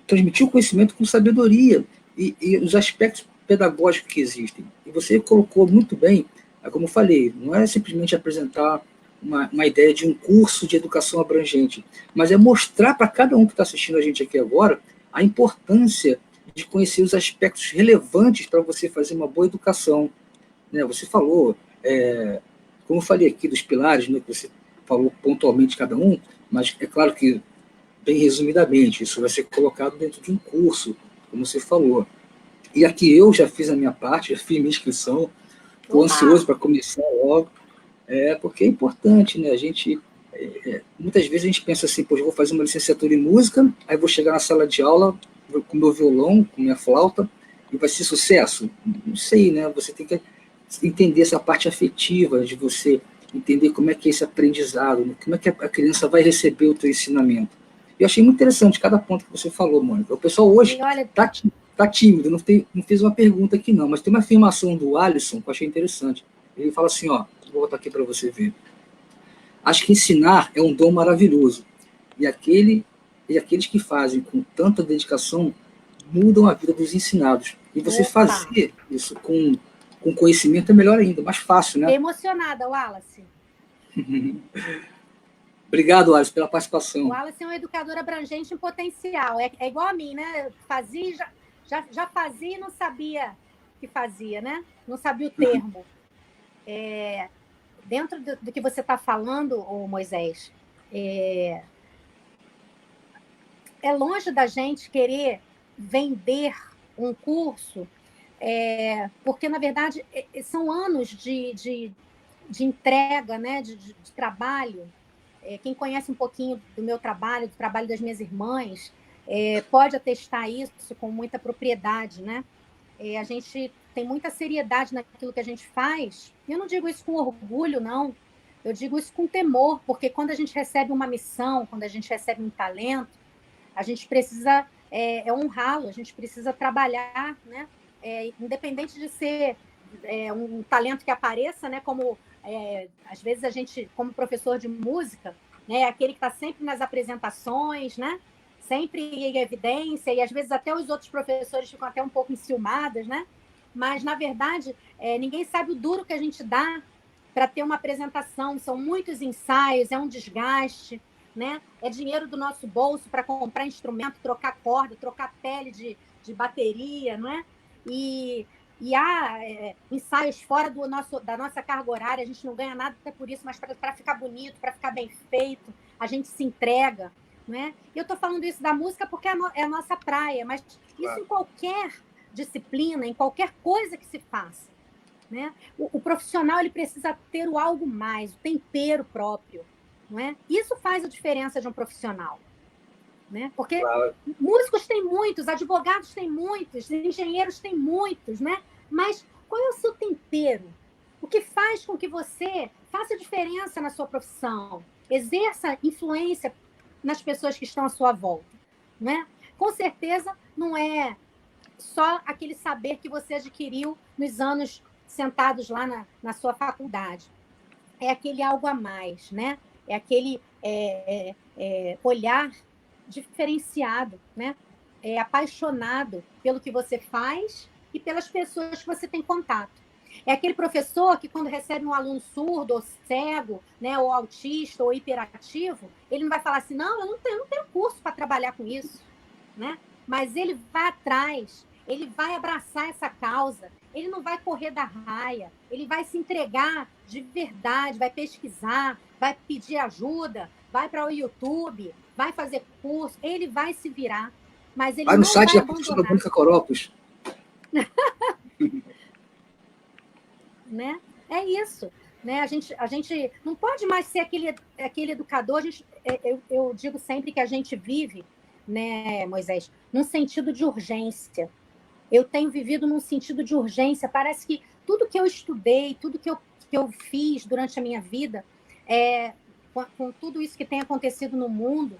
transmitir o conhecimento com sabedoria e os aspectos pedagógicos que existem. E você colocou muito bem, como eu falei, não é simplesmente apresentar uma ideia de um curso de educação abrangente, mas é mostrar para cada um que está assistindo a gente aqui agora a importância de conhecer os aspectos relevantes para você fazer uma boa educação. Né? Você falou, como eu falei aqui, dos pilares, né, que você falou pontualmente cada um, mas é claro que, bem resumidamente, isso vai ser colocado dentro de um curso, como você falou. E aqui eu já fiz a minha parte, já fiz minha inscrição, estou ansioso para começar logo, porque é importante, né? A gente, muitas vezes a gente pensa assim, pô, eu vou fazer uma licenciatura em música, aí vou chegar na sala de aula com meu violão, com minha flauta, e vai ser sucesso? Não sei, né? Você tem que entender essa parte afetiva de você entender como é que é esse aprendizado, né? Como é que a criança vai receber o teu ensinamento. Eu achei muito interessante cada ponto que você falou, Mônica. O pessoal hoje está tímido, não fez uma pergunta aqui não, mas tem uma afirmação do Alisson que eu achei interessante. Ele fala assim, ó, vou botar aqui para você ver. Acho que ensinar é um dom maravilhoso. E aqueles que fazem com tanta dedicação mudam a vida dos ensinados. E você fazer isso com conhecimento é melhor ainda, mais fácil, né? Fiquei emocionada, Wallace. Obrigado, Wallace, pela participação. O Wallace é um educador abrangente em potencial. É igual a mim, né? Fazia, já fazia e não sabia que fazia, né? Não sabia o termo. Dentro do que você está falando, Moisés, é longe da gente querer vender um curso, porque, na verdade, são anos de entrega, né? de trabalho. Quem conhece um pouquinho do meu trabalho, do trabalho das minhas irmãs, pode atestar isso com muita propriedade, né? A gente tem muita seriedade naquilo que a gente faz. E eu não digo isso com orgulho, não. Eu digo isso com temor, porque quando a gente recebe uma missão, quando a gente recebe um talento, a gente precisa honrá-lo, a gente precisa trabalhar, né? Independente de ser um talento que apareça, né? Como às vezes a gente, como professor de música, né? Aquele que está sempre nas apresentações, né? Sempre em evidência, e às vezes até os outros professores ficam até um pouco enciumados, né? Mas, na verdade, ninguém sabe o duro que a gente dá para ter uma apresentação. São muitos ensaios, é um desgaste, né? É dinheiro do nosso bolso para comprar instrumento, trocar corda, trocar pele de bateria, não é? E há ensaios fora da nossa carga horária, a gente não ganha nada por isso, mas para ficar bonito, para ficar bem feito, a gente se entrega. Né? Eu estou falando isso da música porque é a nossa praia, mas isso em qualquer disciplina, em qualquer coisa que se faça. Né? O profissional ele precisa ter o algo mais, o tempero próprio. Não é? Isso faz a diferença de um profissional. Né? Porque músicos tem muitos, advogados tem muitos, engenheiros tem muitos, né? Mas qual é o seu tempero? O que faz com que você faça diferença na sua profissão? Exerça influência nas pessoas que estão à sua volta, né? Com certeza não é só aquele saber que você adquiriu nos anos sentados lá na sua faculdade. É aquele algo a mais, né? É aquele olhar diferenciado, né? Apaixonado pelo que você faz e pelas pessoas que você tem contato. É aquele professor que, quando recebe um aluno surdo ou cego, né, ou autista ou hiperativo, ele não vai falar assim, não, eu não tenho curso para trabalhar com isso. Né? Mas ele vai atrás, ele vai abraçar essa causa, ele não vai correr da raia, ele vai se entregar de verdade, vai pesquisar, vai pedir ajuda, vai para o YouTube, vai fazer curso, ele vai se virar, mas ele Vai no não site vai da professora abandonar. Mônica Coropos. Né? É isso. Né? A gente não pode mais ser aquele educador. Eu digo sempre que a gente vive, né, Moisés, num sentido de urgência. Eu tenho vivido num sentido de urgência. Parece que tudo que eu estudei, tudo que eu fiz durante a minha vida, com tudo isso que tem acontecido no mundo,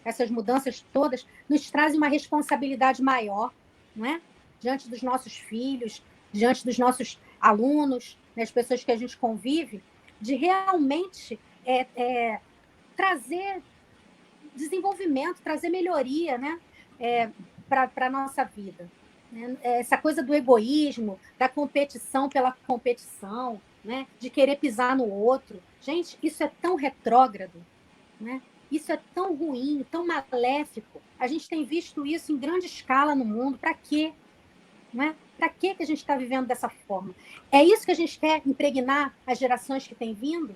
essas mudanças todas, nos trazem uma responsabilidade maior, não é? Diante dos nossos filhos, diante dos nossos alunos, né, as pessoas que a gente convive, de realmente trazer desenvolvimento, trazer melhoria, né, para a nossa vida. Essa coisa do egoísmo, da competição pela competição, né, de querer pisar no outro. Gente, isso é tão retrógrado, né? Isso é tão ruim, tão maléfico. A gente tem visto isso em grande escala no mundo. Para quê? Né? Para que a gente está vivendo dessa forma? É isso que a gente quer impregnar as gerações que têm vindo?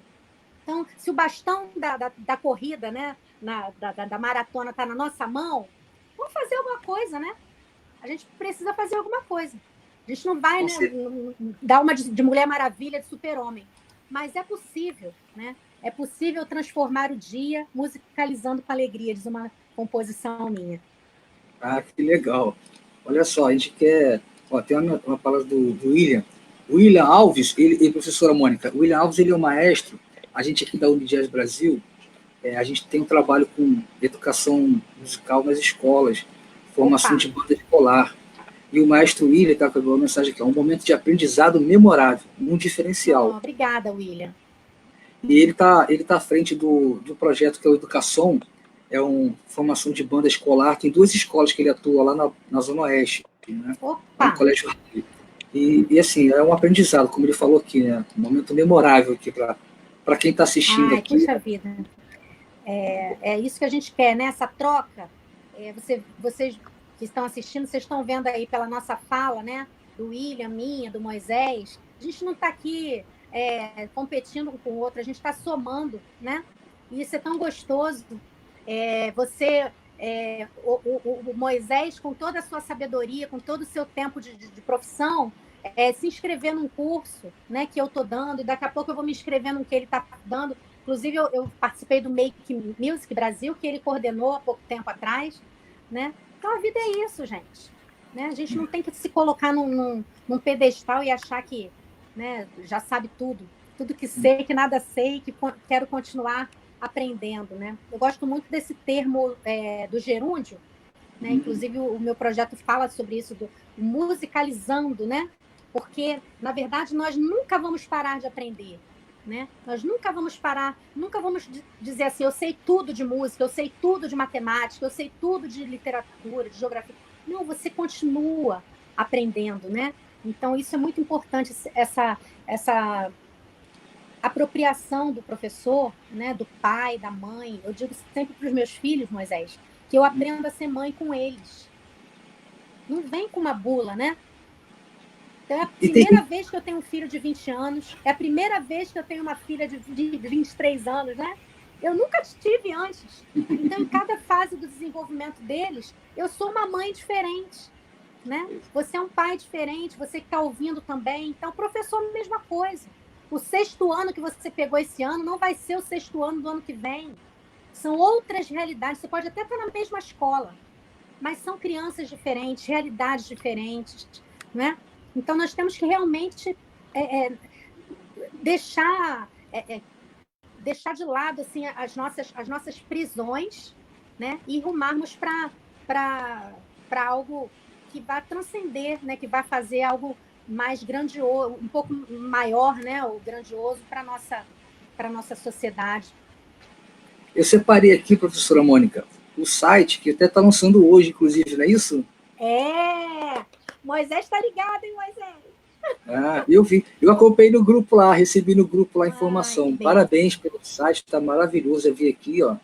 Então, se o bastão da corrida, né, da maratona está na nossa mão, vamos fazer alguma coisa, né? A gente precisa fazer alguma coisa. A gente não vai, né, dar uma de Mulher Maravilha, de Super-Homem, mas é possível, né? É possível transformar o dia musicalizando com alegria, diz uma composição minha. Ah, que legal. Olha só, a gente quer... Ó, tem uma palavra do William. William Alves, professora Mônica, o William Alves, ele é um maestro. A gente aqui da Unijazz Brasil, a gente tem um trabalho com educação musical nas escolas, formação de banda escolar. E o maestro William está com a mensagem aqui, é um momento de aprendizado memorável, um diferencial. Oh, obrigada, William. E ele tá à frente do projeto que é o Educação, é uma formação de banda escolar, tem 2 escolas que ele atua lá na Zona Oeste, né? Opa! No Colégio e assim, é um aprendizado, como ele falou aqui, né? Um momento memorável aqui para quem está assistindo aqui. Puxa vida. É isso que a gente quer, né? Essa troca. Vocês que estão assistindo, vocês estão vendo aí pela nossa fala, né? Do William, minha, do Moisés. A gente não está aqui competindo um com o outro, a gente está somando, né? E isso é tão gostoso. O Moisés, com toda a sua sabedoria, com todo o seu tempo de profissão, se inscrever num curso, né, que eu estou dando, e daqui a pouco eu vou me inscrever no que ele está dando. Inclusive, eu participei do Make Music Brasil, que ele coordenou há pouco tempo atrás, né? Então, a vida é isso, gente. Né? A gente não tem que se colocar num pedestal e achar que, né, já sabe tudo. Tudo que sei, que nada sei, que quero continuar aprendendo, né? Eu gosto muito desse termo do gerúndio, né? Inclusive, o meu projeto fala sobre isso, do musicalizando, né? Porque, na verdade, nós nunca vamos parar de aprender. Né? Nós nunca vamos parar, nunca vamos dizer assim, eu sei tudo de música, eu sei tudo de matemática, eu sei tudo de literatura, de geografia. Não, você continua aprendendo, né? Então, isso é muito importante, essa apropriação do professor, né? Do pai, da mãe. Eu digo sempre para os meus filhos, Moisés, que eu aprendo a ser mãe com eles. Não vem com uma bula, né? Então, é a primeira vez que eu tenho um filho de 20 anos, é a primeira vez que eu tenho uma filha de 23 anos, né? Eu nunca tive antes. Então, em cada fase do desenvolvimento deles, eu sou uma mãe diferente, né? Você é um pai diferente, você que está ouvindo também. Então, professor, mesma coisa. O 6º ano que você pegou esse ano não vai ser o 6º ano do ano que vem. São outras realidades. Você pode até estar na mesma escola, mas são crianças diferentes, realidades diferentes, né? Então, nós temos que realmente deixar de lado assim, as nossas prisões, né? E rumarmos para algo que vai transcender, né? Que vai fazer algo mais grandioso, um pouco maior, né? O grandioso para a nossa sociedade. Eu separei aqui, professora Mônica, o site que até está lançando hoje, inclusive, não é isso? Moisés está ligado, hein, Moisés? Eu vi. Eu acompanhei no grupo lá, recebi no grupo lá a informação. Parabéns pelo site, está maravilhoso. Eu vi aqui, ó.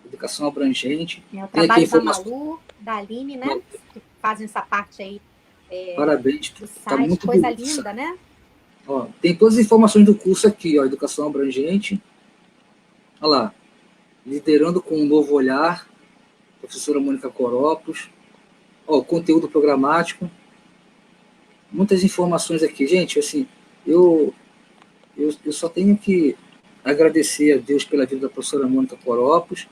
Educação abrangente. O trabalho da Malu, da Aline, né? fazem essa parte aí Parabéns. do site. Tá muito Coisa bonito. linda, né? Ó, tem todas as informações do curso aqui, ó, Educação Abrangente. Olha lá, Liderando com um Novo Olhar, professora Mônica Coropos. Ó, conteúdo programático. Muitas informações aqui. Gente, assim, eu só tenho que agradecer a Deus pela vida da professora Mônica Coropos,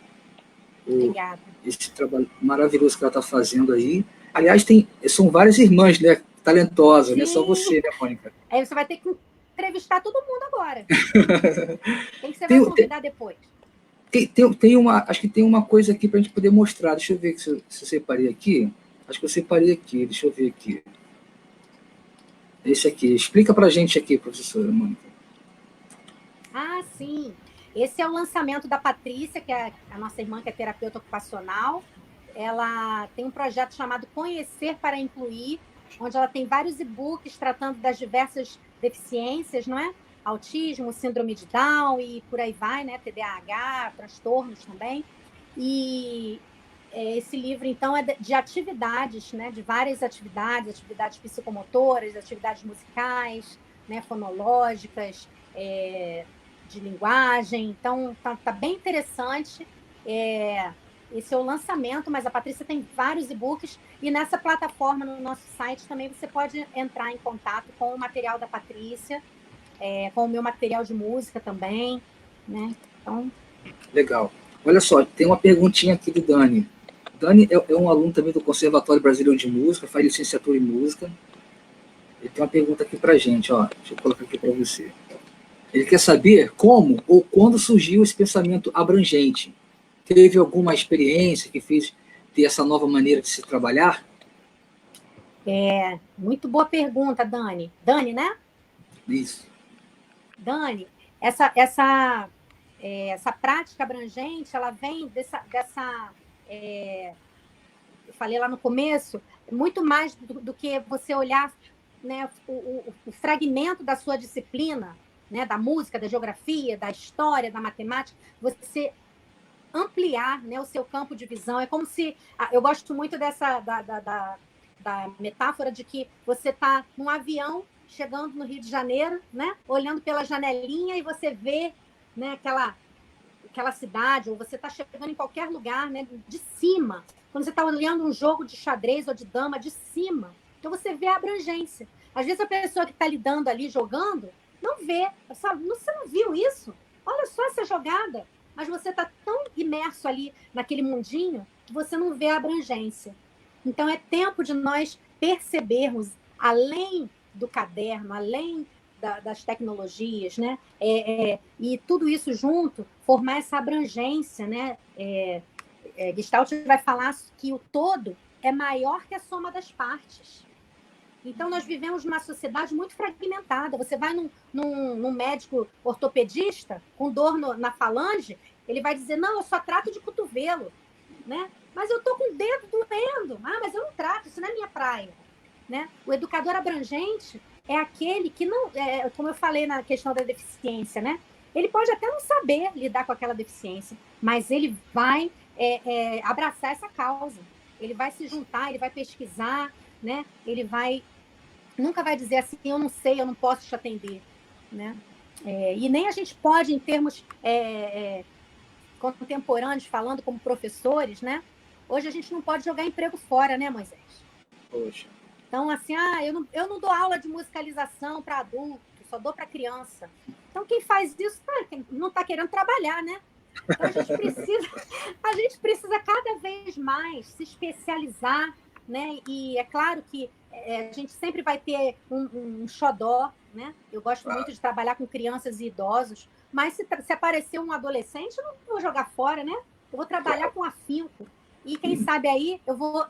Obrigada. esse trabalho maravilhoso que ela está fazendo aí. Aliás, são várias irmãs, né, talentosas, não é só você, né, Mônica? Aí você vai ter que entrevistar todo mundo agora. Quem que você vai convidar depois? Acho que tem uma coisa aqui para a gente poder mostrar. Deixa eu ver se eu separei aqui. Acho que eu separei aqui. Deixa eu ver aqui. Esse aqui. Explica para a gente aqui, professora Mônica. Ah, sim. Esse é o lançamento da Patrícia, que é a nossa irmã, que é terapeuta ocupacional. Ela tem um projeto chamado Conhecer para Incluir, onde ela tem vários e-books tratando das diversas deficiências, não é? Autismo, síndrome de Down e por aí vai, né? TDAH, transtornos também. E esse livro, então, é de atividades, né? De várias atividades psicomotoras, atividades musicais, né? Fonológicas, de linguagem. Então, tá bem interessante. Esse é o lançamento, mas a Patrícia tem vários e-books e nessa plataforma, no nosso site, também você pode entrar em contato com o material da Patrícia, com o meu material de música também, né? Então... Legal. Olha só, tem uma perguntinha aqui do Dani. Dani é um aluno também do Conservatório Brasileiro de Música, faz licenciatura em música. Ele tem uma pergunta aqui pra gente, ó. Deixa eu colocar aqui para você. Ele quer saber como ou quando surgiu esse pensamento abrangente. Teve alguma experiência que fez ter essa nova maneira de se trabalhar? Muito boa pergunta, Dani. Dani, né? Isso. Dani, essa prática abrangente, ela vem eu falei lá no começo, muito mais do que você olhar, né, o fragmento da sua disciplina, né, da música, da geografia, da história, da matemática, você ampliar, né, o seu campo de visão. É como se... Eu gosto muito da metáfora de que você está num avião chegando no Rio de Janeiro, né, olhando pela janelinha e você vê, né, aquela cidade, ou você está chegando em qualquer lugar, né, de cima. Quando você está olhando um jogo de xadrez ou de dama de cima, então você vê a abrangência. Às vezes a pessoa que está lidando ali, jogando, não vê. Você não viu isso? Olha só essa jogada. Mas você está tão imerso ali naquele mundinho que você não vê a abrangência. Então, é tempo de nós percebermos, além do caderno, além das tecnologias, né? E tudo isso junto, formar essa abrangência, né? Gestalt vai falar que o todo é maior que a soma das partes. Então, nós vivemos numa sociedade muito fragmentada. Você vai num médico ortopedista com dor na falange, ele vai dizer, não, eu só trato de cotovelo, né? Mas eu estou com o dedo doendo. Ah, mas eu não trato, isso não é minha praia. Né? O educador abrangente é aquele que não... como eu falei na questão da deficiência, né? Ele pode até não saber lidar com aquela deficiência, mas ele vai abraçar essa causa. Ele vai se juntar, ele vai pesquisar, né? Ele nunca vai dizer assim, eu não sei, eu não posso te atender, né? E nem a gente pode, em termos contemporâneos, falando como professores, né? Hoje a gente não pode jogar emprego fora, né, Moisés? Poxa. Então, assim, eu não dou aula de musicalização para adulto, só dou para criança. Então, quem faz isso não está querendo trabalhar, né? Então, a gente precisa cada vez mais se especializar, né? E é claro que a gente sempre vai ter um xodó, né? Eu gosto muito de trabalhar com crianças e idosos, mas se aparecer um adolescente, eu não vou jogar fora, né? Eu vou trabalhar com afinco. E quem sabe aí eu vou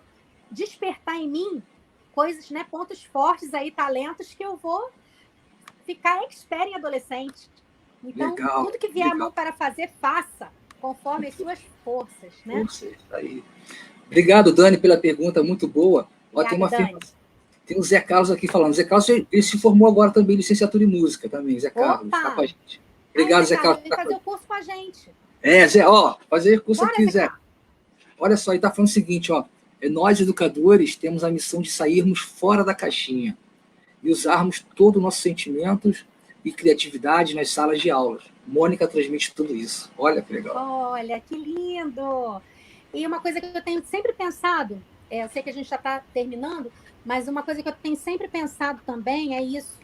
despertar em mim coisas, né? Pontos fortes aí, talentos que eu vou ficar expert em adolescente. Então, legal, tudo que vier a mão para fazer, faça, conforme as suas forças, né? Forças, aí. Obrigado, Dani, pela pergunta, muito boa. Obrigada, tem o Zé Carlos aqui falando. Zé Carlos, ele se formou agora também em licenciatura em música também, Zé Carlos. Está com a gente. Obrigado, Zé Carlos. Vem fazer o curso com a gente. Zé, fazer curso. Bora, aqui, Zé. Carlos. Olha só, ele está falando o seguinte, ó. Nós, educadores, temos a missão de sairmos fora da caixinha e usarmos todo o nosso sentimentos e criatividade nas salas de aulas. Mônica transmite tudo isso. Olha que legal. Olha, que lindo! E uma coisa que eu tenho sempre pensado, eu sei que a gente já está terminando, mas uma coisa que eu tenho sempre pensado também é isso,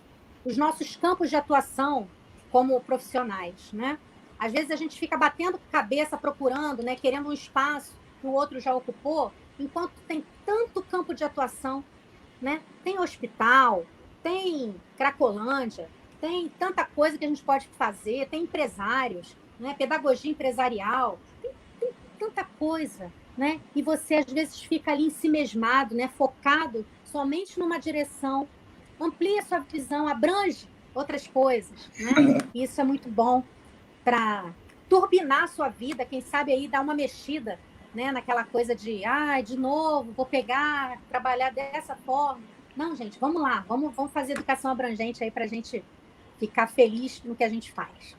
os nossos campos de atuação como profissionais, né? Às vezes a gente fica batendo cabeça, procurando, né, querendo um espaço que o outro já ocupou, enquanto tem tanto campo de atuação, né? Tem hospital, tem Cracolândia, tem tanta coisa que a gente pode fazer, tem empresários, né? Pedagogia empresarial, tem tanta coisa, né? E você às vezes fica ali ensimesmado, né? Focado somente numa direção, amplia sua visão, abrange outras coisas, né? Isso é muito bom para turbinar a sua vida, quem sabe aí dar uma mexida, né? Naquela coisa de, de novo, vou pegar, trabalhar dessa forma. Não, gente, vamos lá, vamos fazer educação abrangente aí para a gente ficar feliz no que a gente faz.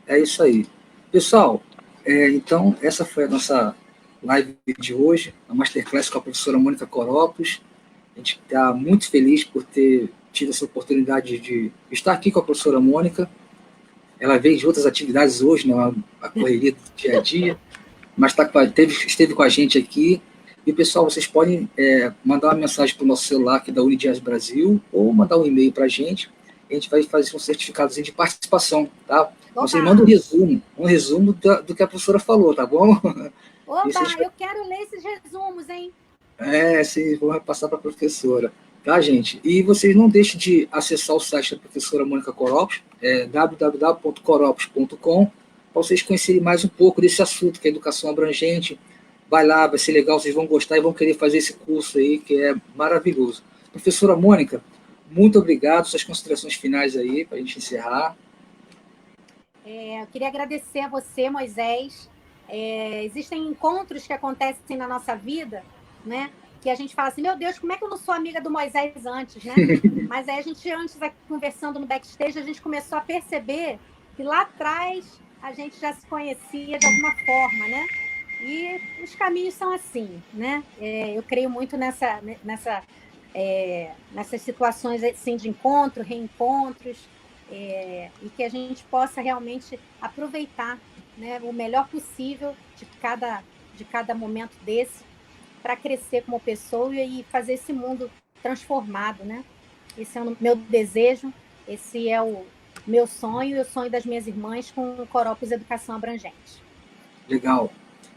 É isso aí. Pessoal, então, essa foi a nossa live de hoje, a Masterclass com a professora Mônica Coropos. A gente está muito feliz por ter tido essa oportunidade de estar aqui com a professora Mônica. Ela veio de outras atividades hoje, né, a correria do dia a dia, mas esteve com a gente aqui. E, pessoal, vocês podem mandar uma mensagem para o nosso celular aqui da Unidias Brasil ou mandar um e-mail para a gente vai fazer um certificadozinho de participação, tá? Vocês mandam um resumo do que a professora falou, tá bom? Oba, eu quero ler esses resumos, hein? Vocês vão repassar para a professora, tá, gente? E vocês não deixem de acessar o site da professora Mônica Coropos, www.coropos.com, para vocês conhecerem mais um pouco desse assunto, que é educação abrangente. Vai lá, vai ser legal, vocês vão gostar e vão querer fazer esse curso aí, que é maravilhoso. Professora Mônica, muito obrigado, suas considerações finais aí, para a gente encerrar. Eu queria agradecer a você, Moisés. Existem encontros que acontecem na nossa vida, né? Que a gente fala assim, meu Deus, como é que eu não sou amiga do Moisés antes, né? Mas aí a gente, antes, conversando no backstage, a gente começou a perceber que lá atrás a gente já se conhecia de alguma forma, né? E os caminhos são assim, né? Eu creio muito nessas situações assim, de encontro, reencontros, e que a gente possa realmente aproveitar, né, o melhor possível de cada momento desse para crescer como pessoa e fazer esse mundo transformado, né? Esse é o meu desejo, esse é o meu sonho e o sonho das minhas irmãs com o Coropos Educação Abrangente. Legal.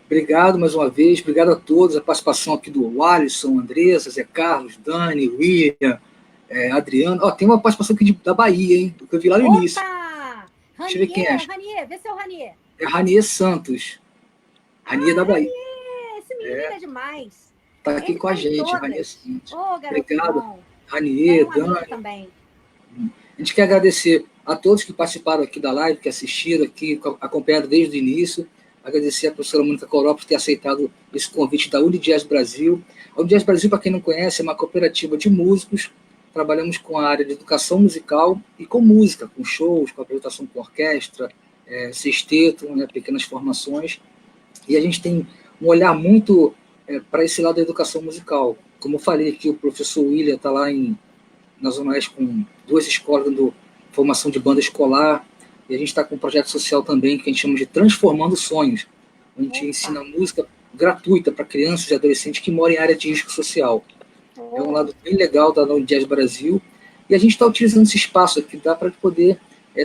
Obrigado mais uma vez, obrigado a todos, a participação aqui do Alisson, Andressa, Zé Carlos, Dani, William, Adriano. Tem uma participação aqui da Bahia, hein? Que eu vi lá no início. Deixa eu ver quem é. Ranier, vê se é o Ranier. É Ranier Santos. Ranier da Bahia. Esse menino é demais. Está aqui com a gente, Ranier Santos. Obrigado, Ranier, Dani. Também. A gente quer agradecer a todos que participaram aqui da live, que assistiram aqui, acompanharam desde o início. Agradecer a professora Mônica Coropos por ter aceitado esse convite da Unidias Brasil. A Unidias Brasil, para quem não conhece, é uma cooperativa de músicos. Trabalhamos com a área de educação musical e com música, com shows, com apresentação com orquestra, sexteto, né, pequenas formações. E a gente tem um olhar muito para esse lado da educação musical. Como eu falei aqui, o professor William está lá na Zona Oeste com 2 escolas dando formação de banda escolar. E a gente está com um projeto social também que a gente chama de Transformando Sonhos. A gente ensina música gratuita para crianças e adolescentes que moram em área de risco social. É um lado bem legal da Unidias Brasil. E a gente está utilizando esse espaço aqui, dá para poder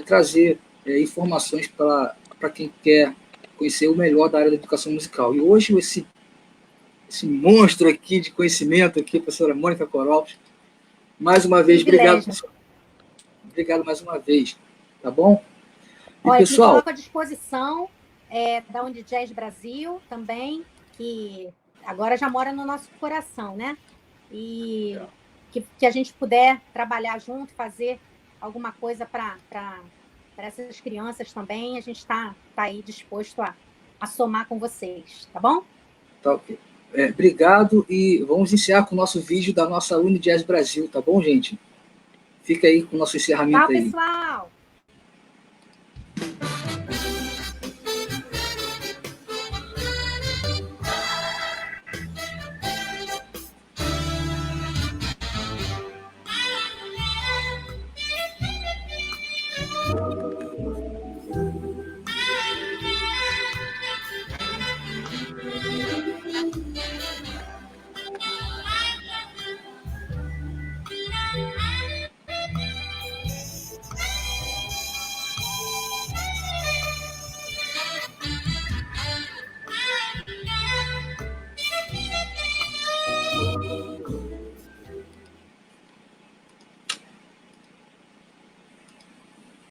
trazer informações para quem quer conhecer o melhor da área da educação musical. E hoje esse monstro aqui de conhecimento, aqui, a professora Mônica Coropos, mais uma vez, obrigado, professor. Obrigado mais uma vez, tá bom? Olha, pessoal, coloco à disposição da Unidias Brasil também, que agora já mora no nosso coração, né? E que a gente puder trabalhar junto, fazer alguma coisa para essas crianças também, a gente está aí disposto a somar com vocês, tá bom? Tá ok. Obrigado, e vamos iniciar com o nosso vídeo da nossa Unidias Brasil, tá bom, gente? Fica aí com o nosso encerramento. Tchau, pessoal!